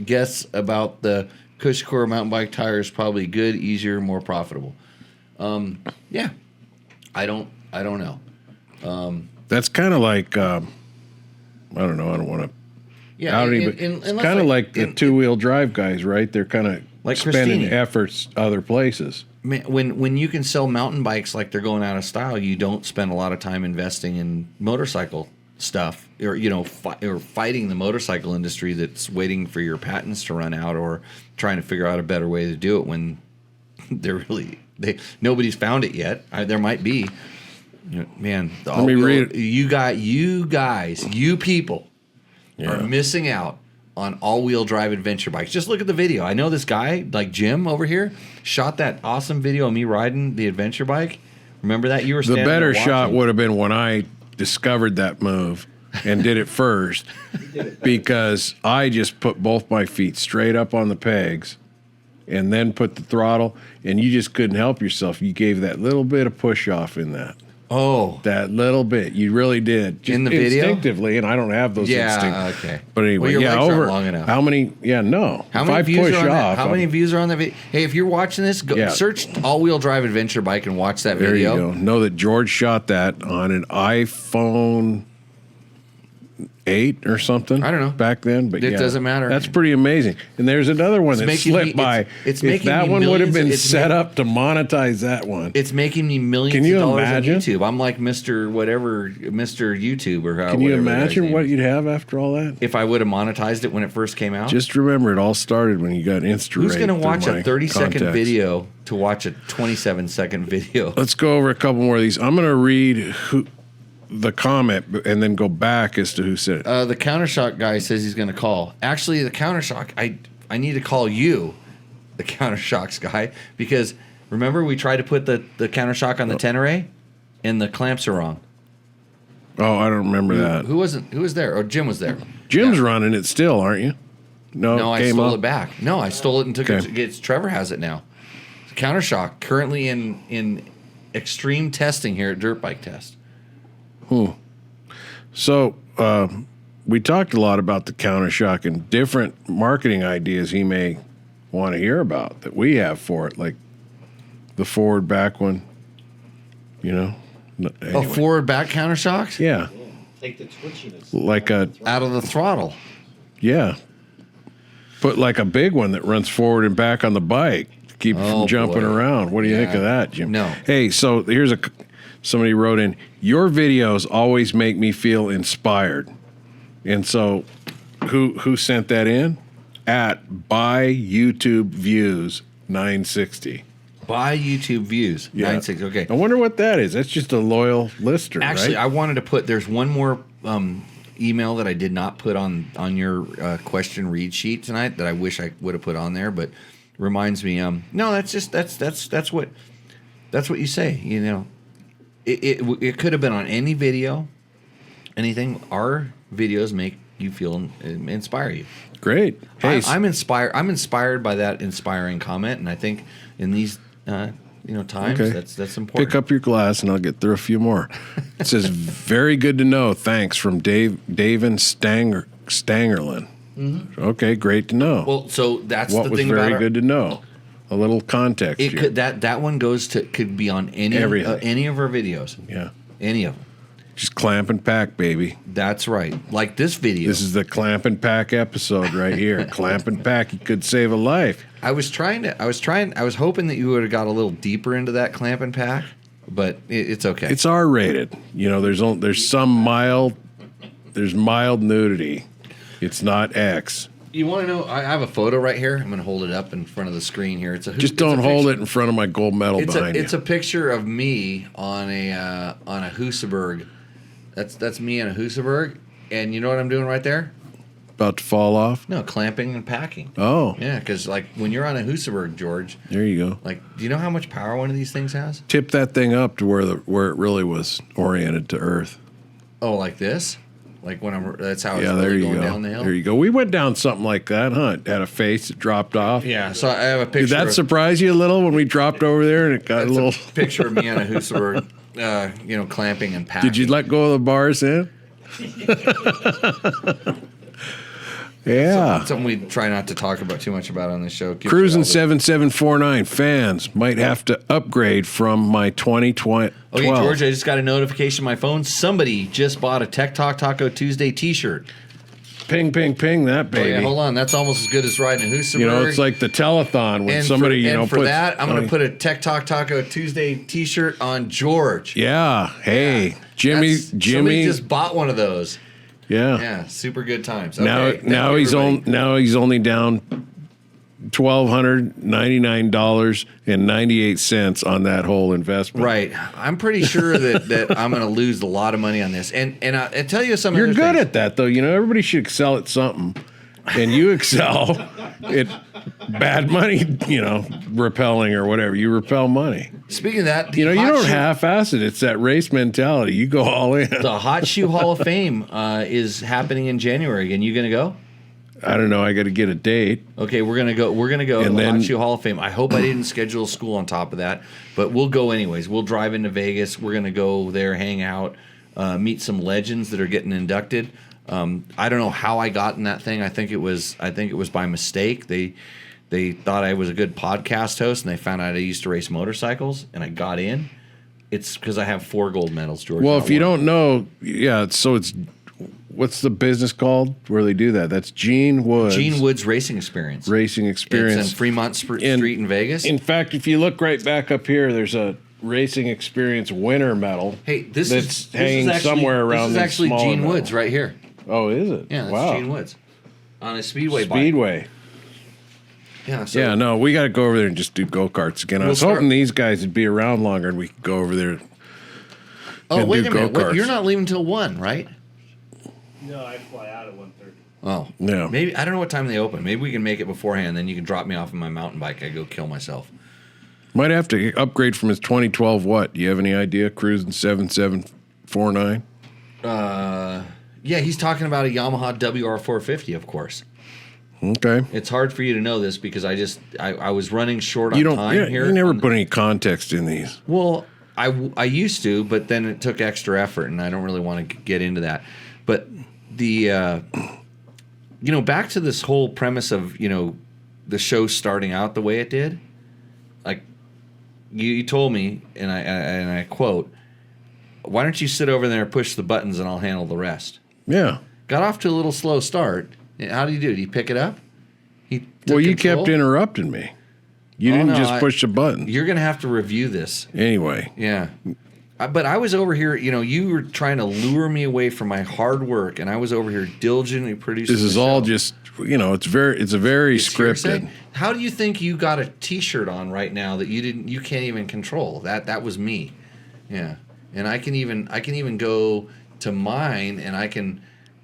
guess about the Cushcore mountain bike tire is probably good, easier, more profitable. Yeah, I don't know. That's kind of like, I don't know. I don't want to. Yeah, It's kind of like the two-wheel drive guys, right? They're kind of Like spending Christini. efforts other places. Man, when you can sell mountain bikes like they're going out of style, you don't spend a lot of time investing in motorcycle stuff, or or fighting the motorcycle industry that's waiting for your patents to run out, or trying to figure out a better way to do it when nobody's found it yet. There might be. Man, Let me read it. You people are missing out on all-wheel drive adventure bikes. Just look at the video. I know this guy, like Jim over here, shot that awesome video of me riding the adventure bike. Remember that? You were The standing better there shot watching. would have been when I discovered that move and did it first, because I just put both my feet straight up on the pegs and then put the throttle, and you just couldn't help yourself. You gave that little bit of push off in that. Oh, That little bit, you really did. Just In the video? instinctively, and I don't have those instincts. yeah, okay. But anyway, Well, your yeah, legs aren't over long enough. how many? Yeah, no. How If many I views push are on that? off, How many views are on that video? Hey, if you're watching this, go Yeah. search all-wheel drive adventure bike and watch that There video. you go. Know that George shot that on an iPhone 8 or something. I don't know. Back then, but It yeah, doesn't matter. That's pretty amazing. And there's another one It's that making slipped me- by. it's If making that me one would have millions- been it's set ma- up to monetize that one. It's making me millions Can you of dollars imagine? on YouTube. I'm like Mr. Whatever, Mr. YouTube or how. Can you whatever that guy's imagine name what is. you'd have after all that? If I would have monetized it when it first came out? Just remember, it all started when you got Insta. Who's going to watch a 30-second video to watch a 27-second video? Let's go over a couple more of these. I'm going to read the comment and then go back as to who said it. The Countershock guy says he's going to call. Actually, the Countershock, I need to call you, the Countershocks guy, because remember we tried to put the Countershock on the Tenere, and the clamps are wrong. Oh, I don't remember that. Who was there? Oh, Jim was there. Jim's running it still, aren't you? No, I came stole up. it back. No, I stole it and took Okay. it. Trevor has it now. Countershock currently in extreme testing here at Dirt Bike Test. So we talked a lot about the Countershock and different marketing ideas he may want to hear about that we have for it, like the forward back one. Anyway. Forward back Countershocks? Yeah, Take the twitchiness. like a Out of the throttle. put like a big one that runs forward and back on the bike. keep you Oh, from jumping boy. around. What do you think Yeah. of that, Jim? No. Hey, so here's somebody wrote in, your videos always make me feel inspired. And so who sent that in? At Buy YouTube Views 960. Buy YouTube views. Yeah. 960. Okay. I wonder what that is. That's just a loyal lister, Actually, right? I wanted to put. There's one more email that I did not put on your question read sheet tonight that I wish I would have put on there, but reminds me. No, that's what you say. You know, it could have been on any video, anything. Our videos make you feel inspire you. Great. Hey, I'm inspired. I'm inspired by that inspiring comment, and I think in these times Okay. that's important. pick up your glass and I'll get through a few more. It says, very good to know. Thanks from Dave and Stangerlin. Okay, great to know. Well, so that's what the was thing very about our, good to know. A little context it here. could that one could be on any of our videos. Yeah. Any of them. Just clamp and pack, baby. That's right. Like this video. This is the clamp and pack episode right here. Clamp and pack, you could save a life. I was hoping that you would have got a little deeper into that clamp and pack, but it's okay. It's R-rated. You know, there's mild nudity. It's not X. You want to know? I have a photo right here. I'm going to hold it up in front of the screen here. Just don't hold it in front of my gold medal behind you. It's a picture of me on a Husaberg. That's me on a Husaberg, and you know what I'm doing right there? About to fall off? No, clamping and packing. Oh. Yeah, because like when you're on a Husaberg, George, There you go. like, do you know how much power one of these things has? Tip that thing up to where it really was oriented to Earth. Oh, like this? Like when that's how it's Yeah, there really you going go. down the hill? There you go. We went down something like that, huh? It had a face that dropped off. Yeah, so I have a picture. Did that of, surprise you a little when we dropped over there and it got a that's little? a picture of me on a Husaberg, clamping and packing. Did you let go of the bars then? Yeah. Something we try not to talk about too much about on this show. Gives Cruising you all the- 7749 fans might have to upgrade from my 2020. Okay, George, I just got a notification on my phone. Somebody just bought a Tech Talk Taco Tuesday T-shirt. Ping, ping, ping, that Oh, baby. yeah, hold on. That's almost as good as riding a Husaberg. You know, it's like the telethon when And somebody, for puts, that, I'm going to put a Tech Talk Taco Tuesday T-shirt on George. Yeah. Hey, Jimmy. Somebody just bought one of those. Yeah. Yeah, super good times. Now, Okay, now thank he's you, on. everybody. Now he's only down $1,299.98 on that whole investment. Right. I'm pretty sure that I'm going to lose a lot of money on this. And I tell you something. You're good at that, though. You know, everybody should excel at something, and you excel at bad money. You know, repelling or whatever. You repel money. Speaking of that, You know, you don't half-ass it. It's that race mentality. You go all in. The Hot Shoe Hall of Fame is happening in January. And you going to go? I don't know. I got to get a date. Okay, we're gonna go. We're gonna go to And the then- Hot Shoe Hall of Fame. I hope I didn't schedule school on top of that, but we'll go anyways. We'll drive into Vegas. We're gonna go there, hang out, meet some legends that are getting inducted. I don't know how I got in that thing. I think it was by mistake. They thought I was a good podcast host, and they found out I used to race motorcycles, and I got in. It's because I have 4 gold medals, George. Well, not if you one. don't know, yeah. So it's what's the business called where they do that? That's Gene Woods. Gene Woods Racing Experience. Racing Experience. It's in Fremont Street in Vegas. In fact, if you look right back up here, there's a Racing Experience winner medal. Hey, this that's is hanging actually, somewhere around. This is these actually smaller Gene medals. Woods right here. Oh, is it? Yeah, that's wow. Gene Woods on a speedway bike. Speedway. Yeah, so Yeah, no, we got to go over there and just do go karts again. I We'll was start- hoping these guys would be around longer and we could go over there. Oh, and wait do a minute. go-karts. You're not leaving till 1, right? No, I fly out at 1:30. Oh. Yeah. Maybe I don't know what time they open. Maybe we can make it beforehand, then you can drop me off on my mountain bike. I go kill myself. Might have to upgrade from his 2012 what? Do you have any idea? Cruising 7749? Yeah, he's talking about a Yamaha WR450, of course. Okay. It's hard for you to know this because I was running short on You don't. time Yeah, here. you never put any context in these. Well, I used to, but then it took extra effort, and I don't really want to get into that. But the back to this whole premise of the show starting out the way it did. Like you told me, and I quote, "Why don't you sit over there and push the buttons, and I'll handle the rest." Yeah. Got off to a little slow start. How did he do? Did he pick it up? He took Well, you control? kept interrupting me. You didn't no, just push a button. You're gonna have to review this. Anyway, Yeah. But I was over here, you were trying to lure me away from my hard work, and I was over here diligently producing. this is all just it's a very Hearsay? scripted. How do you think you got a T-shirt on right now that you can't even control? That was me. Yeah. And I can even go to mine and I can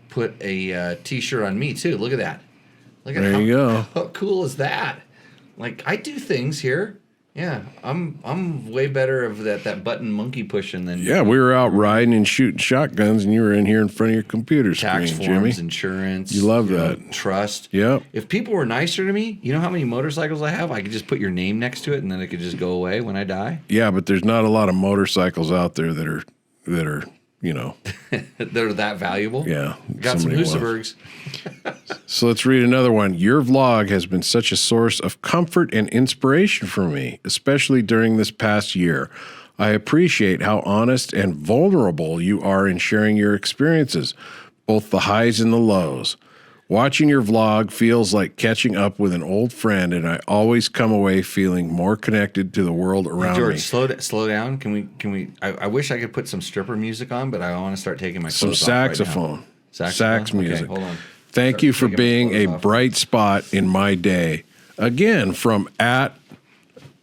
put a T-shirt on me too. Look at that. Look at There you go. How cool is that? Like I do things here. Yeah, I'm way better of that button monkey pushing than Yeah, we were out riding and shooting shotguns, and you were in here in front of your computer tax screen, forms, Jimmy. insurance. You love that. Trust. Yep. If people were nicer to me, you know how many motorcycles I have? I could just put your name next to it, and then it could just go away when I die. Yeah, but there's not a lot of motorcycles out there that are They're that valuable. yeah. Got some somebody wants. Husabergs. So let's read another one. Your vlog has been such a source of comfort and inspiration for me, especially during this past year. I appreciate how honest and vulnerable you are in sharing your experiences, both the highs and the lows. Watching your vlog feels like catching up with an old friend, and I always come away feeling more connected to the world around George, me. slow down. Can we? I wish I could put some stripper music on, but I want to start taking my Some clothes off right now. saxophone. Saxophone? Sax music. Okay, hold on. Thank Start you for taking my being a clothes off. bright spot in my day. Again, from at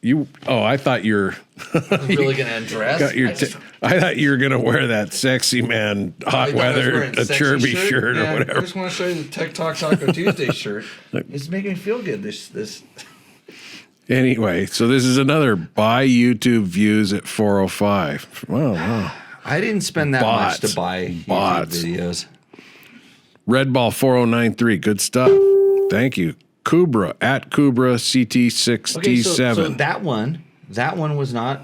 you. Oh, I thought you're I'm really gonna undress. got your. I thought you were gonna wear that sexy man hot weather a chirby shirt or I whatever. just want to show you the Tech Talk Taco Tuesday shirt. It's making me feel good. This. Anyway, so this is another buy YouTube views at 405. Wow. I didn't spend that much Bots. to buy YouTube Bots. videos. Red Ball 4093. Good stuff. Thank you. Kubra at Kubra CT67. Okay, so that one was not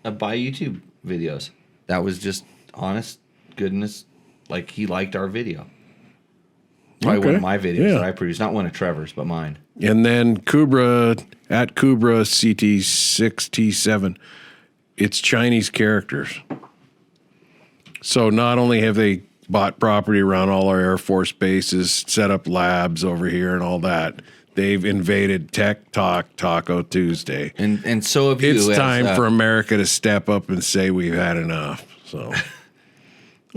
a buy YouTube videos. That was just honest goodness, like he liked our video. Probably one Okay, of my videos yeah. that I produced, not one of Trevor's, but mine. And then Kubra at Kubra CT6T7. It's Chinese characters. So not only have they bought property around all our Air Force bases, set up labs over here and all that, they've invaded Tech Talk Taco Tuesday. And so have you. It's as, time for America to step up and say we've had enough. So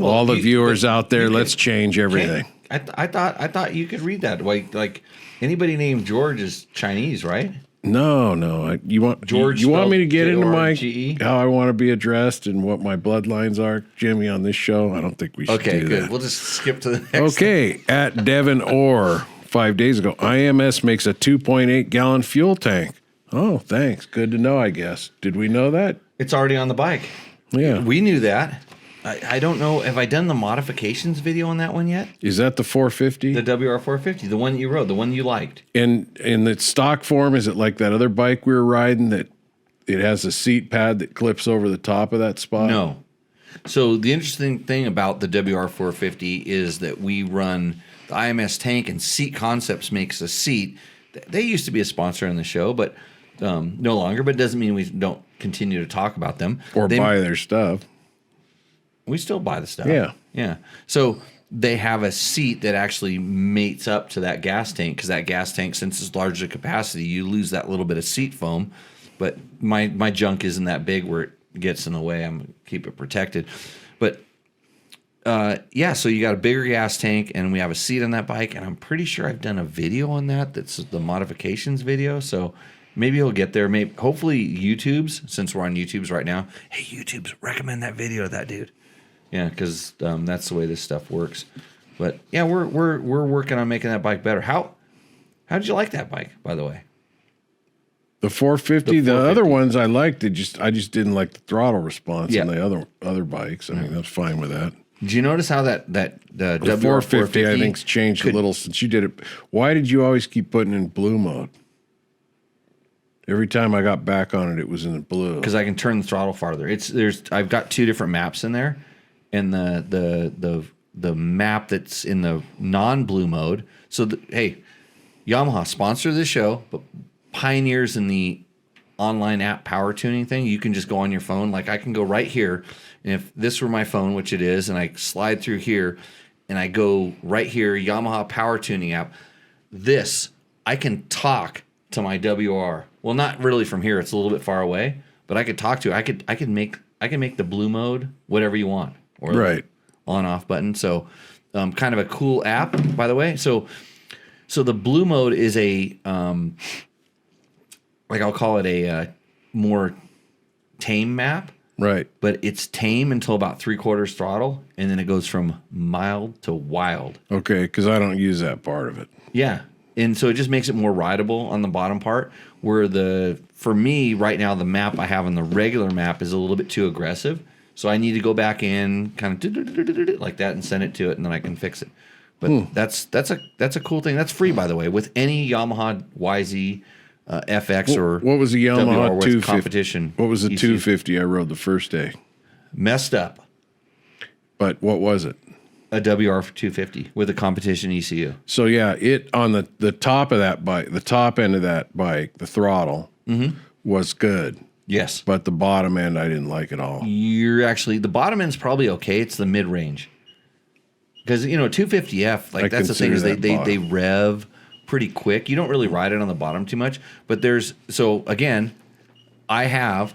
all the viewers out there, let's change everything. I thought you could read that. Like anybody named George is Chinese, right? No. You want George You want me to spelled get into my Jorge? how I want to be addressed and what my bloodlines are, Jimmy, on this show? I don't think we should Okay, do good. that. We'll just skip to the next. Okay, at Devon Orr 5 days ago, IMS makes a 2.8 gallon fuel tank. Oh, thanks. Good to know, I guess. Did we know that? It's already on the bike. Yeah. We knew that. I don't know. Have I done the modifications video on that one yet? Is that the 450? The WR450, the one that you rode, the one you liked. In the stock form, is it like that other bike we were riding that it has a seat pad that clips over the top of that spot? No. So the interesting thing about the WR450 is that we run the IMS tank, and Seat Concepts makes a seat. They used to be a sponsor on the show, but no longer. But it doesn't mean we don't continue to talk about them Or buy their stuff. We still buy the stuff. Yeah. Yeah. So they have a seat that actually mates up to that gas tank, because that gas tank, since it's larger capacity, you lose that little bit of seat foam. But my junk isn't that big where it gets in the way. I'm going to keep it protected. But yeah, so you got a bigger gas tank, and we have a seat on that bike, and I'm pretty sure I've done a video on that. That's the modifications video. So maybe he'll get there. Maybe, hopefully YouTube's, since we're on YouTube's right now. Hey, YouTube's, recommend that video to that dude. Yeah, because that's the way this stuff works. But yeah, we're working on making that bike better. How did you like that bike, by the way? The 450, the other ones I liked. I just didn't like the throttle response Yeah. on the other bikes. I mean, that's fine with that. Did you notice how the The 450, I think's changed a little since you did it. Why did you always keep putting in blue mode? Every time I got back on it, it was in blue. Because I can turn the throttle farther. I've got two different maps in there, and the map that's in the non-blue mode. So hey, Yamaha, sponsor this show, but pioneers in the online app power tuning thing. You can just go on your phone. Like I can go right here, and if this were my phone, which it is, and I slide through here, and I go right here, Yamaha power tuning app. I can talk to my WR. Well, not really from here. It's a little bit far away, but I could talk to. I can make the blue mode whatever you want, or Right. on off button. So, kind of a cool app, by the way. So the blue mode is a like I'll call it a more tame map. Right. But it's tame until about 3/4 throttle, and then it goes from mild to wild. Okay, because I don't use that part of it. Yeah. And so it just makes it more rideable on the bottom part, where for me right now, the map I have on the regular map is a little bit too aggressive. So I need to go back in kind of like that and send it to it, and then I can fix it. But that's a cool thing. That's free, by the way, with any Yamaha YZ FX or What was the Yamaha WR with 250? competition. What was the ECU. 250 I rode the first day? Messed up. But what was it? A WR 250 with a competition ECU. So yeah, it on the top of that bike, the top end of that bike, the throttle was good, Yes. but the bottom end I didn't like at all. You're actually, the bottom end's probably okay. It's the mid range. Because, 250F, like I that's the thing is consider that they bottom. rev pretty quick. You don't really ride it on the bottom too much. But so again, I have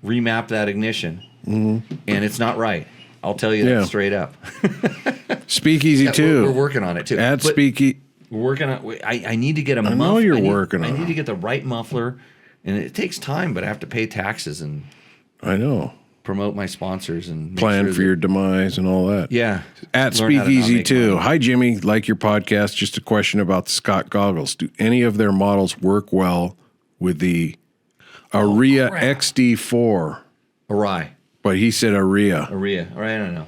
remapped that ignition and it's not right. I'll tell you Yeah. that straight up. Speakeasy Yeah, too. We're working on it too. At But Speakeasy. we're working on, I need to get a muffler. know you're working on I need it. to get the right muffler. And it takes time, but I have to pay taxes and I know. promote my sponsors and make Plan sure for that- your demise and all that. Yeah. At Learn how to not Speakeasy make too. money. Hi Jimmy, like your podcast. Just a question about the Scott goggles. Do any of their models work well with the Aria XD4? Arai. But he said Aria. Aria. All right, I don't know.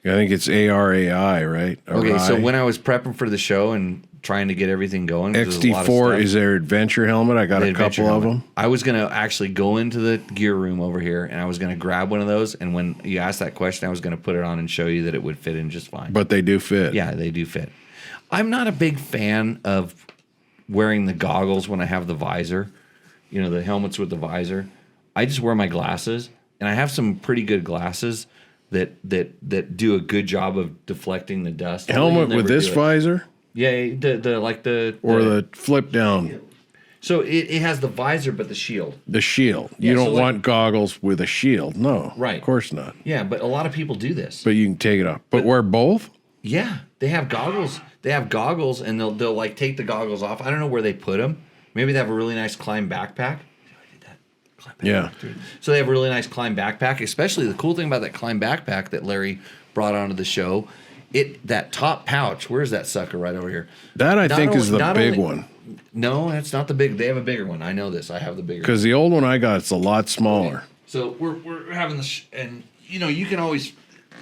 I think it's ARAI, right? Okay, so Arai. when I was prepping for the show and trying to get everything going, 'cause there's a lot of XD4 stuff, is their adventure helmet. I got the a adventure couple of helmet. them. I was gonna actually go into the gear room over here, and I was gonna grab one of those. And when you asked that question, I was gonna put it on and show you that it would fit in just fine. But they do fit. Yeah, they do fit. I'm not a big fan of wearing the goggles when I have the visor. The helmets with the visor. I just wear my glasses, and I have some pretty good glasses that do a good job of deflecting the dust. Although Helmet you'll with never this do it. visor Yeah, the or the flip down, So it has the visor, but the shield. the shield. You Yeah, don't so like- want goggles with a shield. No. Right. Of course not. Yeah, but a lot of people do this. But you can take it off. But wear both? Yeah, they have goggles. They have goggles, and they'll like take the goggles off. I don't know where they put them. Maybe they have a really nice climb backpack. I did that. Climb backpack. Yeah. So they have a really nice climb backpack. Especially the cool thing about that climb backpack that Larry brought onto the show. That top pouch. Where's that sucker right over here? That I Not think is only- the not big only- one. No, that's not the big. They have a bigger one. I know this. I have the bigger. Because the old one I got, it's a lot smaller. So we're having this, and you can always,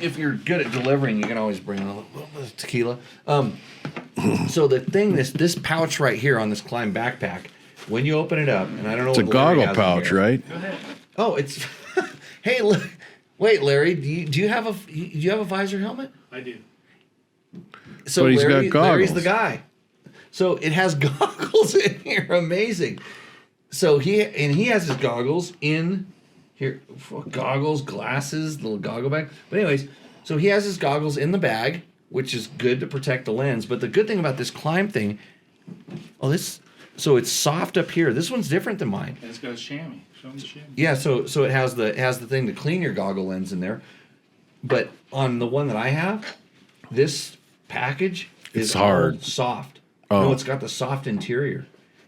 if you're good at delivering, you can always bring a little bit of tequila. So the thing, this pouch right here on this climb backpack, when you open it up, and I don't know It's a what Larry goggle has in pouch, here. right? Oh, it's. Hey, wait, Larry, do you have a visor helmet? I do. So But he's got Larry's goggles. the guy. So it has goggles in here. Amazing. So he has his goggles in here. Goggles, glasses, little goggle bag. But anyways, so he has his goggles in the bag, which is good to protect the lens. But the good thing about this climb thing, so it's soft up here. This one's different than mine. And it's got a chamois. Show me the chamois. Yeah, so it has the thing to clean your goggle lens in there. But on the one that I have, this package is It's hard. all soft. Oh. No, it's got the soft interior,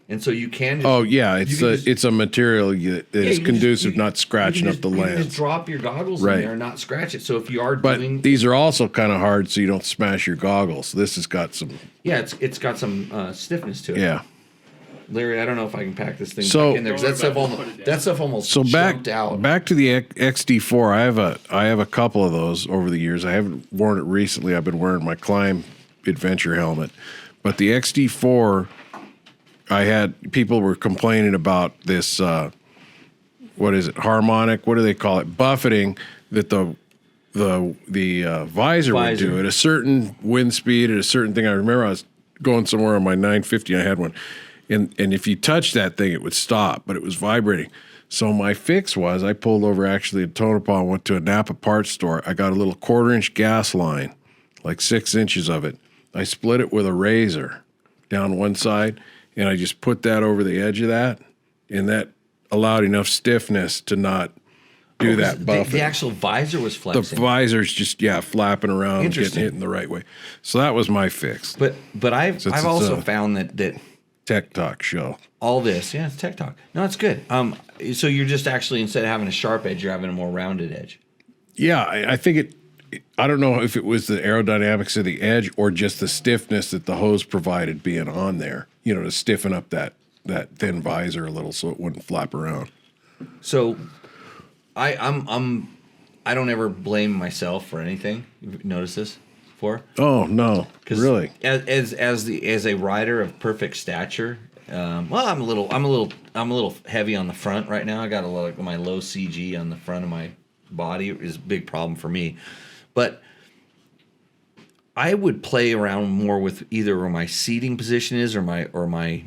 and so you can. Just, Oh yeah, you it's can a just- it's a material that yeah, is you can conducive just- not scratching you up can the just- You can lens. just drop your goggles Right. in there and not scratch it. So if you are But doing, these are also kind of hard, so you don't smash your goggles. This has got some, yeah, it's got some stiffness to it. yeah. Larry, I don't know if I can pack this thing So- back in there because Don't worry about it, that put it stuff almost So jumped out. back to the XD4. I have a couple of those over the years. I haven't worn it recently. I've been wearing my Climb Adventure helmet, but the XD4, people were complaining about this. What is it? Harmonic? What do they call it? Buffeting that the visor would Visor. do at a certain wind speed at a certain thing. I remember I was going somewhere on my 950 and I had one. And if you touch that thing, it would stop, but it was vibrating. So my fix was I pulled over actually in Tonopah and went to a Napa parts store. I got a little 1/4-inch gas line, like 6 inches of it. I split it with a razor down one side, and I just put that over the edge of that. and that allowed enough stiffness to not do that buffing. The actual visor was The flexing. visor's just flapping around, getting Interesting. hit in the right way. So that was my fix. But I've Since it's also a- found that Tech Talk show. all this, it's tech talk. No, it's good. So you're just actually, instead of having a sharp edge, you're having a more rounded edge. Yeah, I think I don't know if it was the aerodynamics of the edge or just the stiffness that the hose provided being on there, to stiffen up that thin visor a little so it wouldn't flap around. So I don't ever blame myself for anything. You've noticed this before? Oh no, 'Cause really? as a rider of perfect stature, I'm a little heavy on the front right now. I got a lot of my low CG on the front of my body is a big problem for me, but I would play around more with either where my seating position is or my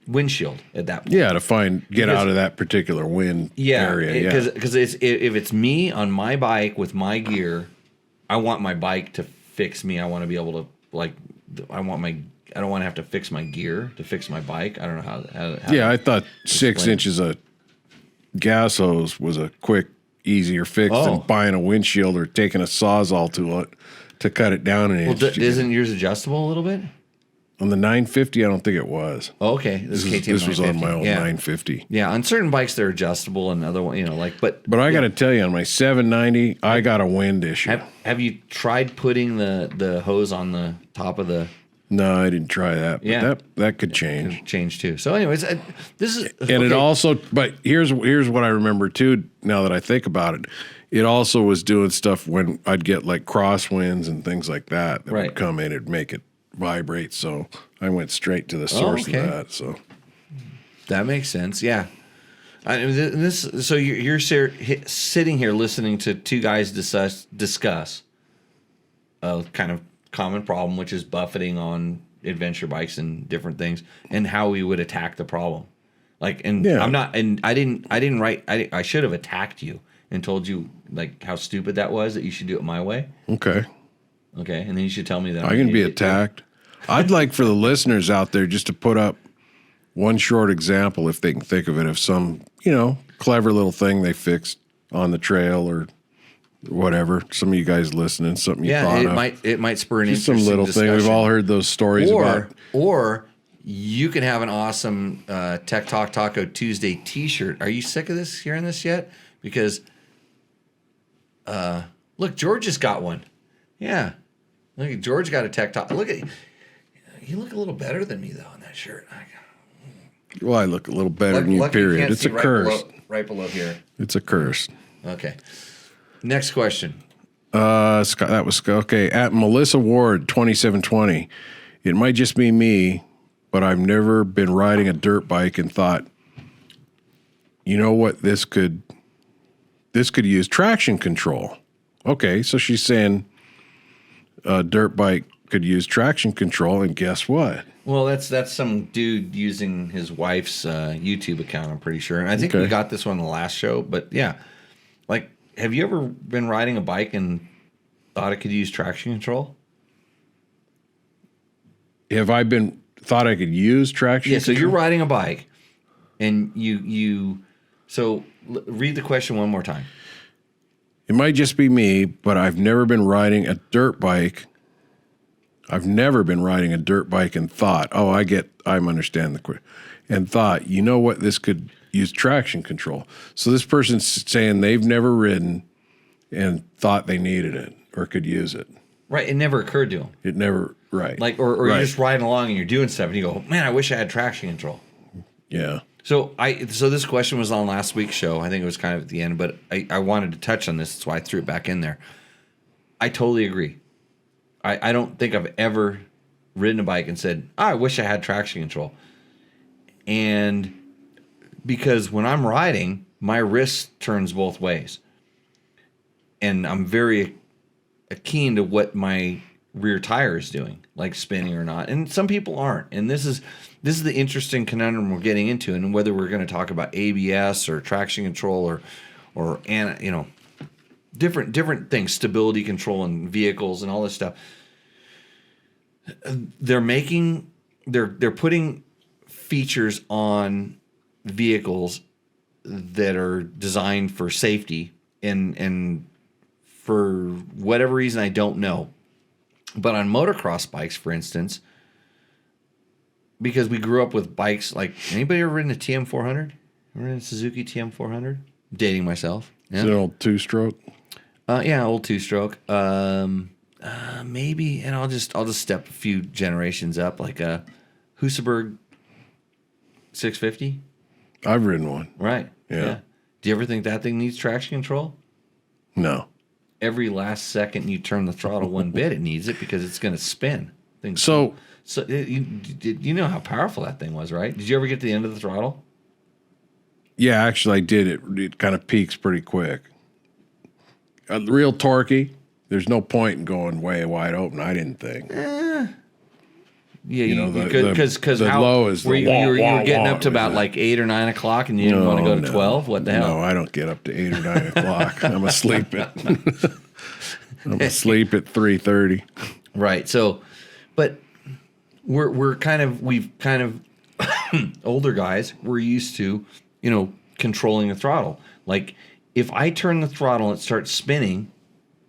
windshield at that point. Yeah, get Because- out of that particular wind area. Because if it's me on my bike with my gear, I want my bike to fix me. I want to be able to I don't want to have to fix my gear to fix my bike. I don't know how Yeah, I thought 6 Explain. inches of gas hose was a quick, easier fix Oh. than buying a windshield or taking a Sawzall to it to cut it down an inch. Isn't yours adjustable a little bit? On the 950, I don't think it was. Oh, okay, this This was on my old 950. 950. Yeah, on certain bikes they're adjustable, and other one, but But I got to tell you, on my 790, I got a wind issue. have you tried putting the hose on the top of the No, I didn't try that. But Yeah. that could change. change too? So, anyways, this is And it also, but here's what I remember too. Now that I think about it, it also was doing stuff when I'd get like crosswinds and things like that Right. would come in and make it vibrate. So I went straight to the source okay. of that. So That makes sense. Yeah. So you're sitting here listening to two guys discuss a kind of common problem, which is buffeting on adventure bikes and different things, and how we would attack the problem. Yeah. I'm not, and I didn't write. I should have attacked you and told you how stupid that was, that you should do it my way. okay, Okay, and then you should tell me that I I'm can an be idiot too. attacked. I'd like for the listeners out there just to put up one short example, if they can think of it, of some clever little thing they fixed on the trail or whatever. Some of you guys listening, something you Yeah, thought of. it might spur an Just some interesting little thing. We've discussion. all heard those stories about. Or you can have an awesome Tech Talk Taco Tuesday T-shirt. Are you sick of this? Hearing this yet? Because look, George just got one. Yeah, look, George got a Tech Talk. Look at you. Look a little better than me though in that shirt. Well, I look a little better than you, Lucky you period. can't It's see a curse. right below here. It's a curse. Okay. Next question. Scott, that was okay. At Melissa Ward 2720, it might just be me, but I've never been riding a dirt bike and thought, you know what, this could use traction control. Okay, so she's saying a dirt bike could use traction control, and guess what? Well, that's some dude using his wife's YouTube account, I'm pretty sure. And I think we Okay. got this one in the last show, but yeah. Have you ever been riding a bike and thought it could use traction control? Have I thought I could use traction Yeah, so control? you're riding a bike and read the question one more time. It might just be me, but I've never been riding a dirt bike. I've never been riding a dirt bike and thought, I understand the question. And thought, you know what, this could use traction control. So this person's saying they've never ridden and thought they needed it or could use it. Right, it never occurred to him. It never, right. Or right. you're just riding along and you're doing stuff and you go, man, I wish I had traction control. Yeah. So this question was on last week's show. I think it was kind of at the end, but I wanted to touch on this. That's why I threw it back in there. I totally agree. I don't think I've ever ridden a bike and said, I wish I had traction control. And because when I'm riding, my wrist turns both ways. And I'm very keen to what my rear tire is doing, like spinning or not. And some people aren't. And this is the interesting conundrum we're getting into, and whether we're going to talk about ABS or traction control or different things, stability control in vehicles and all this stuff. They're putting features on vehicles that are designed for safety, and for whatever reason I don't know, but on motocross bikes, for instance, because we grew up with bikes like, anybody ever ridden a TM400? Ever ridden a Suzuki TM400? Dating myself. Yeah. Is it an old two-stroke? Yeah, old two-stroke. Maybe, and I'll just step a few generations up, like a Husaberg 650. I've ridden one. Right. Yeah. Do you ever think that thing needs traction control? No. Every last second you turn the throttle one bit, it needs it because it's going to spin. So You know how powerful that thing was, right? Did you ever get to the end of the throttle? yeah, actually I did it. It kind of peaks pretty quick. Real torquey. There's no point in going way wide open, I didn't think. Yeah, the because how low is were the you wah, were wah, getting wah, up to about isn't it? like 8 or 9 o'clock, and you didn't want to go to 12. What the hell? No, I don't get up to 8 or 9 o'clock. I'm asleep at 3:30. Right. So, but we've kind of older guys. We're used to, controlling the throttle. Like if I turn the throttle and it starts spinning,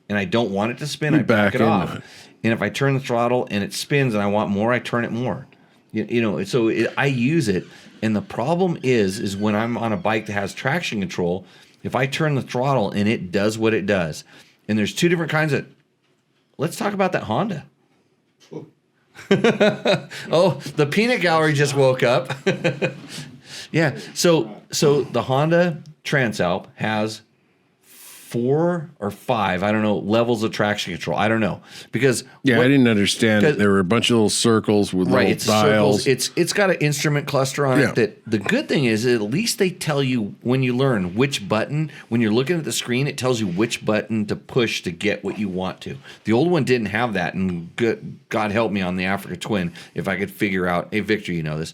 and I don't want it to spin, I back it off. And if I turn the throttle and it spins and I want more, I turn it more. I use it. And the problem is when I'm on a bike that has traction control, if I turn the throttle and it does what it does, and there's two different kinds of. Let's talk about that Honda. Oh, the peanut gallery just woke up. Yeah. So the Honda Transalp has 4 or 5, I don't know, levels of traction control. I don't know. Because I didn't understand it. There were a bunch of little circles with little dials. It's got an instrument cluster on it. That the good thing is at least they tell you when you learn which button, when you're looking at the screen, it tells you which button to push to get what you want to. The old one didn't have that, and God help me on the Africa Twin if I could figure out, hey Victor, you know this,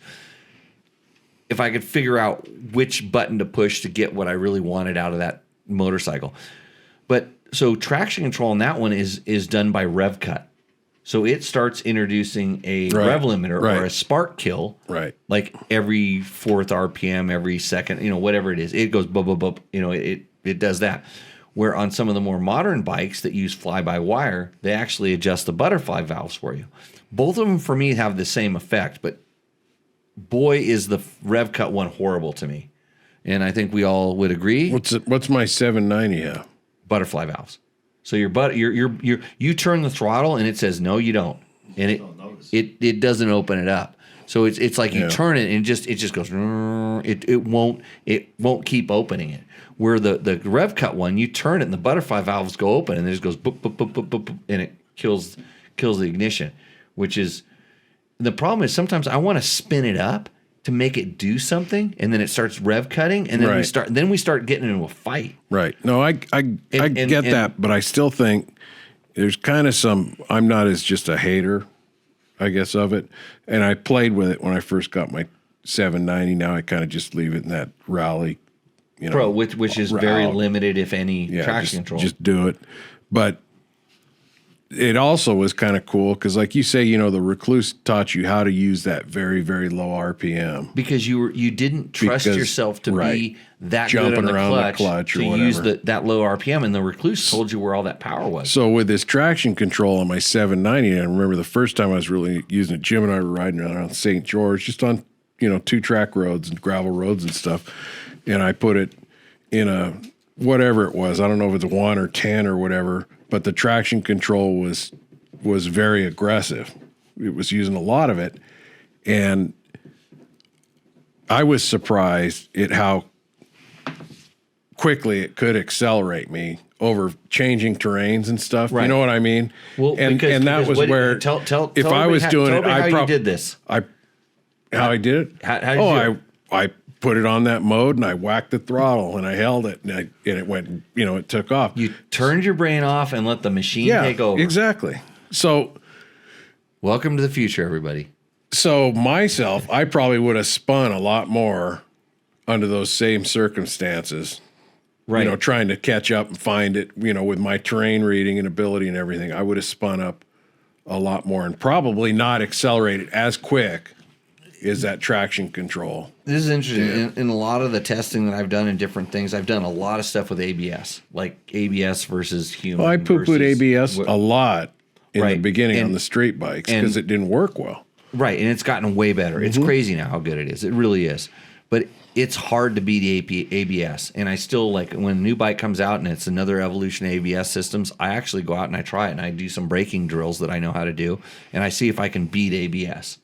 if I could figure out which button to push to get what I really wanted out of that motorcycle. But so traction control on that one is done by rev cut. So it starts introducing a rev limiter or a spark kill, like every 4th RPM, every second, whatever it is. It goes bub bub bub. It does that. Where on some of the more modern bikes that use fly-by-wire, they actually adjust the butterfly valves for you. Both of them for me have the same effect, but boy is the rev cut one horrible to me. And I think we all would agree. What's my 790 have? Butterfly valves. So you turn the throttle and it says no, you don't, and it doesn't open it up. So it's like you turn it and it just goes. It won't keep opening it. Where the rev cut one, you turn it and the butterfly valves go open and it just goes boop boop boop boop boop, and it kills the ignition. Which is the problem is sometimes I want to spin it up to make it do something, and then it starts rev cutting, and then we start getting into a fight. Right. No, I get that, but I still think there's kind of some. I'm not as just a hater, I guess, of it, and I played with it when I first got my 790. Now I kind of just leave it in that rally, Pro, which is very limited, if any, traction control. Just do it, but. It also was kind of cool because, like you say, the Recluse taught you how to use that very, very low RPM. Because you didn't trust yourself to be that jumping good on around the the clutch or to whatever. use that low RPM, and the Recluse told you where all that power was. So with this traction control on my 790, I remember the first time I was really using it, Jim and I were riding around St. George, just on 2-track roads and gravel roads and stuff, and I put it in a whatever it was. I don't know if it's a 1 or 10 or whatever. But the traction control was very aggressive. It was using a lot of it, and I was surprised at how quickly it could accelerate me over changing terrains and stuff. Right. You know what I mean? Well, and that was where if I was doing it, I probably did this. How I did it? How did you do it? I put it on that mode and I whacked the throttle and I held it and it went, it took off. You turned your brain off and let the machine take over. Exactly. So welcome to the future, everybody. So myself, I probably would have spun a lot more under those same circumstances. Right. Trying to catch up and find it, with my terrain reading and ability and everything, I would have spun up a lot more and probably not accelerated as quick is that traction control. This is interesting. In a lot of the testing that I've done in different things, I've done a lot of stuff with ABS, like ABS versus human. Well, I poo-pooed ABS a lot in the Right. beginning And- on the straight bikes because it didn't work well. Right, and it's gotten way better. It's crazy now how good it is. It really is. But it's hard to beat ABS. And I still, like, when a new bike comes out and it's another evolution of ABS systems, I actually go out and I try it, and I do some braking drills that I know how to do, and I see if I can beat ABS.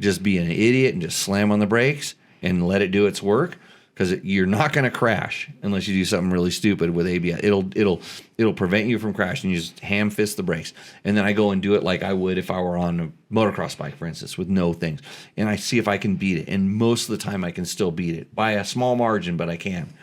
Just be an idiot and just slam on the brakes and let it do its work, because you're not going to crash unless you do something really stupid with ABS. It'll prevent you from crashing. You just ham fist the brakes, and then I go and do it like I would if I were on a motocross bike, for instance, with no things, and I see if I can beat it. And most of the time, I can still beat it by a small margin, but I can.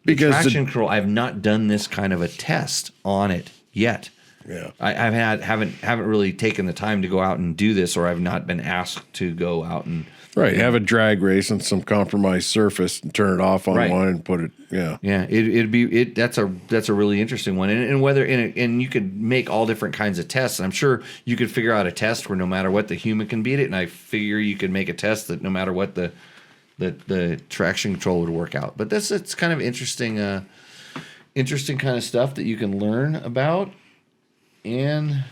Because Traction control, I've not done this kind of a test on it yet. Yeah. haven't really taken the time to go out and do this, or I've not been asked to go out and have a drag race on some compromised surface and turn it off on one and put it. Yeah. Yeah, that's a really interesting one, and you could make all different kinds of tests. I'm sure you could figure out a test where no matter what the human can beat it, and I figure you could make a test that no matter what the traction control would work out. But it's kind of interesting kind of stuff that you can learn about, and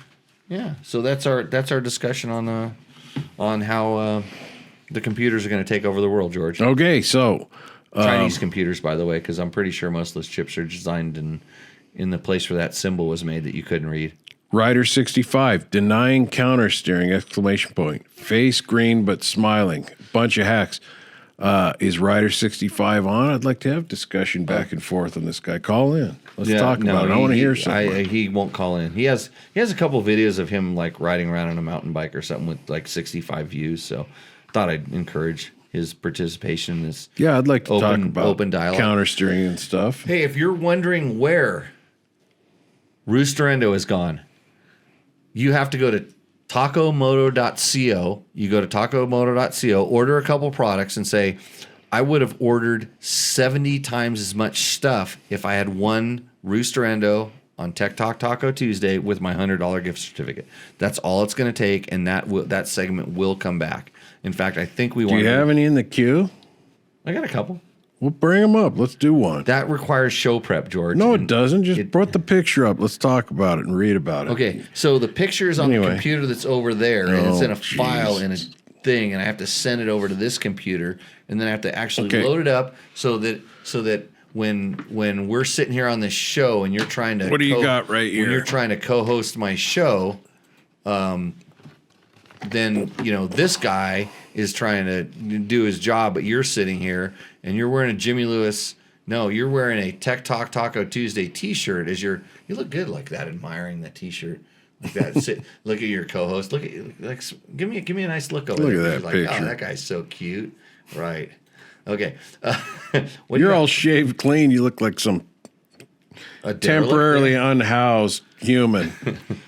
yeah. So that's our discussion on how the computers are going to take over the world, George. Okay, so Chinese computers, by the way, because I'm pretty sure most of those chips are designed in the place where that symbol was made that you couldn't read. Rider 65 denying counter steering! Exclamation point. Face green but smiling. Bunch of hacks. Is Rider 65 on? I'd like to have discussion back and forth on this guy. Call in. Let's talk about it. I want to hear something. He won't call in. He has a couple of videos of him like riding around on a mountain bike or something with like 65 views. So thought I'd encourage his participation in this. Yeah, I'd like to talk about open dialogue. Counter steering and stuff. Hey, if you're wondering where Roosterendo is gone, you have to go to tacomoto.co. You go to tacomoto.co, order a couple products, and say, I would have ordered 70 times as much stuff if I had one Roosterendo on Tech Talk Taco Tuesday with my $100 gift certificate. That's all it's going to take, and that segment will come back. In fact, I think we want. Do you have any in the queue? I got a couple. Well, bring them up. Let's do one. That requires show prep, George. No, it doesn't. Just put the picture up. Let's talk about it and read about it. Okay, so the picture is on the computer that's over there, and it's in a file in a thing, and I have to send it over to this computer, and then I have to actually load it up so that when we're sitting here on this show and you're trying to what do you got right here? When you're trying to co-host my show, then this guy is trying to do his job, but you're sitting here and you're wearing a Jimmy Lewis. No, you're wearing a Tech Talk Taco Tuesday T-shirt. You look good like that, admiring that T-shirt like that. Look at your co-host. Look at give me a nice look over there. Look at that picture. Oh, that guy's so cute. Right. Okay. You're all shaved clean. You look like some temporarily unhoused human.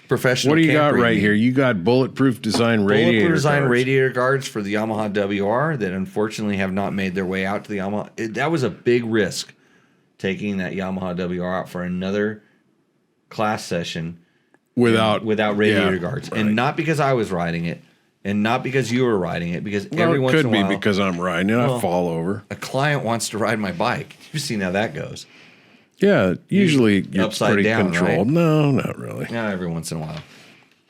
Professional. What do you got campering. right here? You got bulletproof design radiator Bulletproof design guards. radiator guards for the Yamaha WR that unfortunately have not made their way out to the Yamaha. That was a big risk, taking that Yamaha WR out for another class session without radiator guards, right. And not because I was riding it, and not because you were riding it, because every once in a while, it could be because I'm riding it. I fall over. A client wants to ride my bike. You've seen how that goes. Yeah, usually you're upside pretty down, controlled. right? No, not really. Yeah, every once in a while.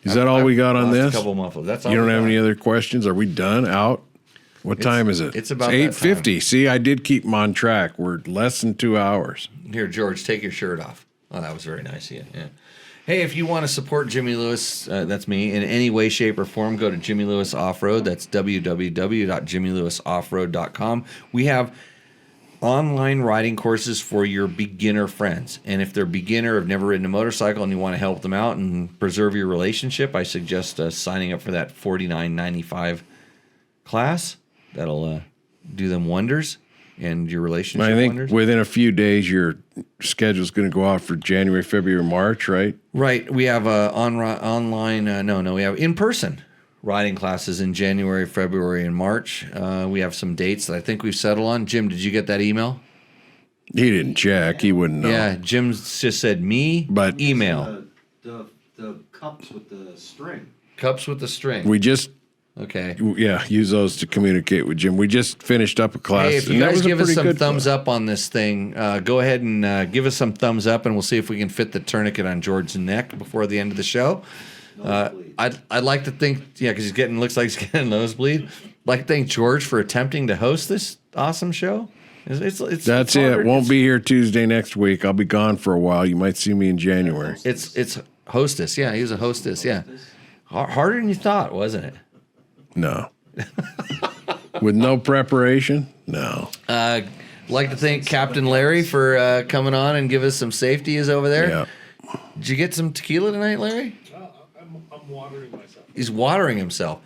Is that all we got on Lost this? A couple mufflers. That's all You don't we have got. any other questions? Are we done? Out? What time is it? It's about 8:50. See, I did keep them on track. We're less than 2 hours. Here, George, take your shirt off. Oh, that was very nice of you. Yeah. Hey, if you want to support Jimmy Lewis, that's me, in any way, shape, or form, go to Jimmy Lewis Off-Road. That's www.jimmylewisoffroad.com. We have online riding courses for your beginner friends. And if they're beginner, have never ridden a motorcycle, and you want to help them out and preserve your relationship, I suggest signing up for that $49.95 class. That'll do them wonders. And your relationship I think wonders. within a few days, your schedule's going to go out for January, February, March, right? Right. We have online, we have in-person riding classes in January, February, and March. We have some dates that I think we've settled on. Jim, did you get that email? He didn't check. He wouldn't know. Yeah, Jim just said But email. The cups with the string. Cups with the string. We just Okay. Yeah, use those to communicate with Jim. We just finished up a class. Hey, if you and that guys was a give us pretty some good thumbs class. up on this thing, go ahead and give us some thumbs up, and we'll see if we can fit the tourniquet on George's neck before the end of the show. I'd like to think, because looks like he's getting a nosebleed. I'd like to thank George for attempting to host this awesome show. It's That's harder. it. Won't be here Tuesday next week. I'll be gone for a while. You might see me in January. It's hostess. Yeah, he was a hostess. Yeah, harder than you thought, wasn't it? No. With no preparation? No. I'd like to thank Captain Larry for coming on and give us some safety is over there. Yeah. Did you get some tequila tonight, Larry? I'm watering myself. He's watering himself.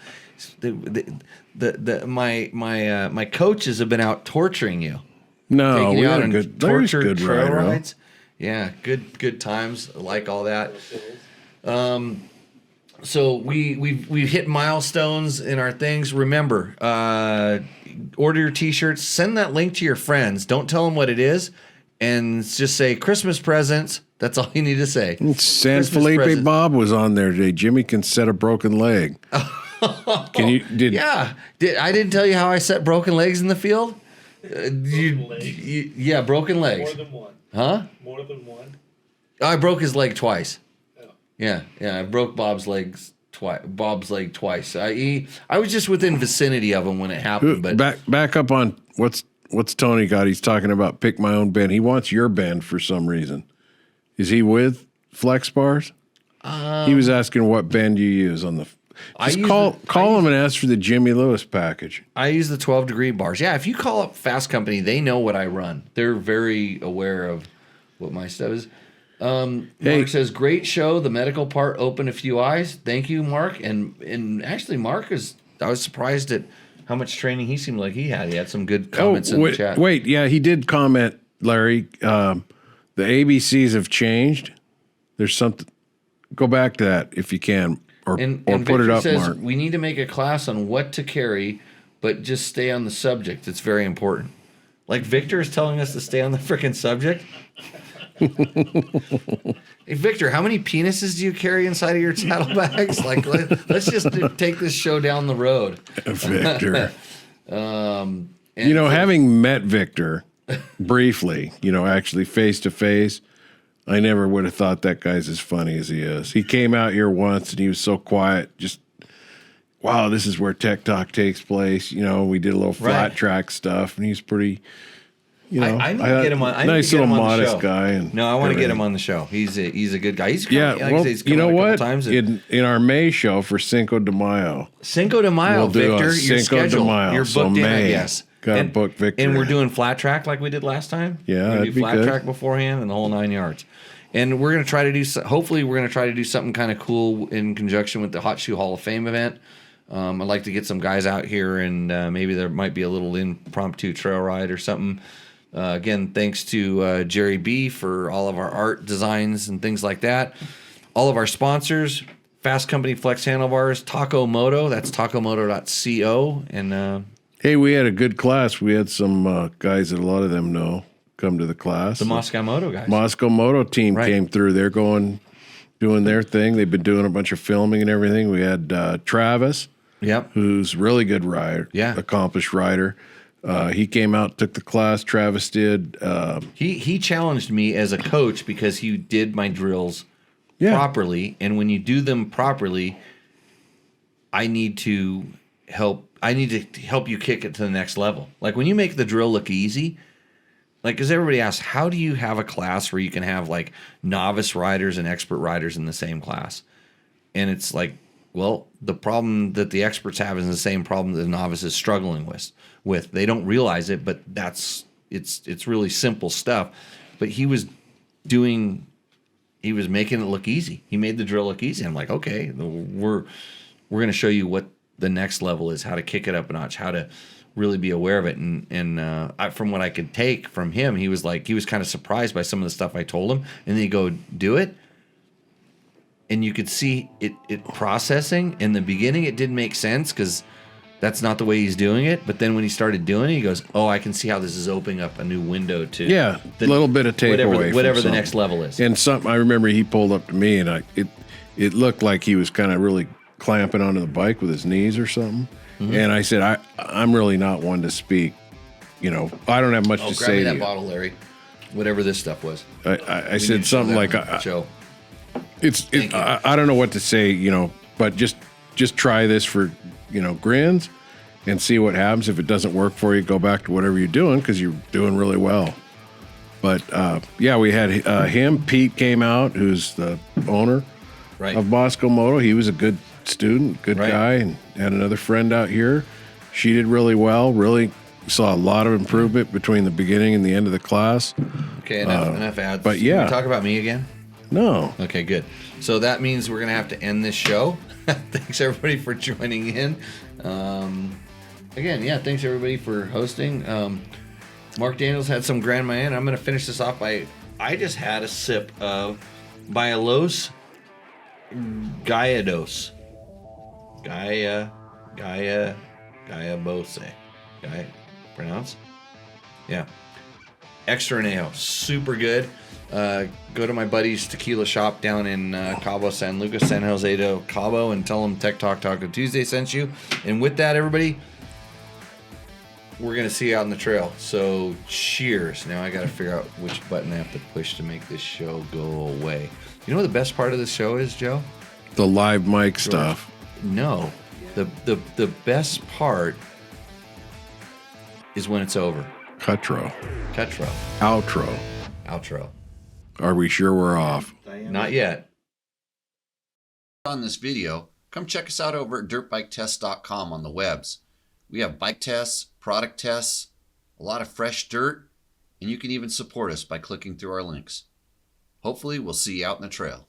My coaches have been out torturing you. No, Taking we you out had a on good, Larry's a tortured good trail rider. rides. Yeah, good times. I like all that. So we've hit milestones in our things. Remember, order your T-shirts. Send that link to your friends. Don't tell them what it is, and just say Christmas presents. That's all you need to say. San Christmas Felipe presents. Bob was on there today. Jimmy can set a broken leg. Can you? Yeah, I didn't tell you how I set broken legs in the field. Broken legs. More than one. Huh? More than one. I broke his leg twice. Yeah. Yeah. I broke Bob's leg twice. I was just within vicinity of him when it happened. But Back up on what's Tony got? He's talking about pick my own bend. He wants your bend for some reason. Is he with Flex Bars? He was asking what bend you use on the. Just call him and ask for the Jimmy Lewis package. I use the 12-degree bars. Yeah, if you call up Fasst Company, they know what I run. They're very aware of what my stuff is. Mark says, great show. The medical part opened a few eyes. Thank you, Mark. And actually, Mark I was surprised at how much training he seemed like he had. He had some good comments in the chat. Yeah, he did comment, Larry. The ABCs have changed. There's something. Go back to that if you can, or And put Victor it up, says, Mark. we need to make a class on what to carry, but just stay on the subject. It's very important. Like Victor is telling us to stay on the freaking subject. Hey, Victor, how many penises do you carry inside of your saddlebags? Like, let's just take this show down the road. Victor. And Having met Victor briefly, actually face to face, I never would have thought that guy's as funny as he is. He came out here once and he was so quiet. Just, wow, this is where Tech Talk takes place. We did a little flat track stuff, and he's pretty. I need to get him on. I need nice to get little him on the modest show. guy. And no, I want to get everything. him on the show. He's a good guy. He's Yeah, like I well, say, he's you come know on a couple what? times and- In our May show for Cinco de Mayo, Cinco de Mayo, We'll do a Victor. Your Cinco de schedule. Mayo, You're so booked in, I May. guess. Gotta And- book Victor And we're in. doing flat track like we did last time. Yeah, we're gonna that'd do be flat good. track beforehand and the whole 9 yards. And we're gonna try to do. Hopefully, we're gonna try to do something kind of cool in conjunction with the Hot Shoe Hall of Fame event. I'd like to get some guys out here, and maybe there might be a little impromptu trail ride or something. Again, thanks to Jerry B for all of our art designs and things like that. All of our sponsors, Fasst Company Flex Handlebars, Taco Moto, that's tacomoto.co. And hey, we had a good class. We had some guys that a lot of them know come to the class. the Moscow Moto guys. Moscow Moto team Right. came through. They're doing their thing. They've been doing a bunch of filming and everything. We had Travis, Yep. who's really good rider, accomplished rider. He came out, took the class. Travis did. He challenged me as a coach because he did my drills properly, and when you do them properly, I need to help you kick it to the next level. Like when you make the drill look easy, like because everybody asks, how do you have a class where you can have like novice riders and expert riders in the same class? And it's like, well, the problem that the experts have is the same problem that the novice is struggling with. They don't realize it, but it's really simple stuff. But he was making it look easy. He made the drill look easy. I'm like, okay, we're going to show you what the next level is, how to kick it up a notch, how to really be aware of it. And from what I could take from him, he was kind of surprised by some of the stuff I told him. And then he go, do it. And you could see it processing. In the beginning, it didn't make sense because that's not the way he's doing it. But then when he started doing it, he goes, oh, I can see how this is opening up a new window to a little bit of takeaway, whatever the from next level is. And something I remember he pulled up to me, and it looked like he was kind of really clamping onto the bike with his knees or something. And I said, I'm really not one to speak. You know, I don't have much Oh, to grab say me to that you. bottle, Larry. Whatever this stuff was. I We said need to show something that like, on the show. Thank you. I don't know what to say, you know, but just try this for, you know, grins and see what happens. If it doesn't work for you, go back to whatever you're doing because you're doing really well. But yeah, we had him. Pete came out, who's the owner Right. of Bosco Moto. He was a good student, good Right. guy, and had another friend out here. She did really well. Really saw a lot of improvement between the beginning and the end of the class. Okay, enough ads. but Can yeah. we talk about me again? No, Okay, good. So that means we're going to have to end this show. Thanks, everybody, for joining in. Again, yeah, thanks, everybody, for hosting. Mark Daniels had some Grand Mayan. I'm going to finish this off by... I just had a sip of Bailos Gallardos. Gallabose. Pronounce? Yeah. Extra Añejo. Super good. Go to my buddy's tequila shop down in Cabo San Lucas, San Jose de Cabo, and tell them Tech Talk Taco Tuesday sent you. And with that, everybody, we're going to see you out on the trail. So cheers. Now I got to figure out which button I have to push to make this show go away. You know what the best part of the show is, Joe? the live mic stuff. No. The best part is when it's over. Cutro. Cutro. Outro. Outro. Are we sure we're off? Not yet. On this video, come check us out over at dirtbiketest.com on the webs. We have bike tests, product tests, a lot of fresh dirt, and you can even support us by clicking through our links. Hopefully, we'll see you out in the trail.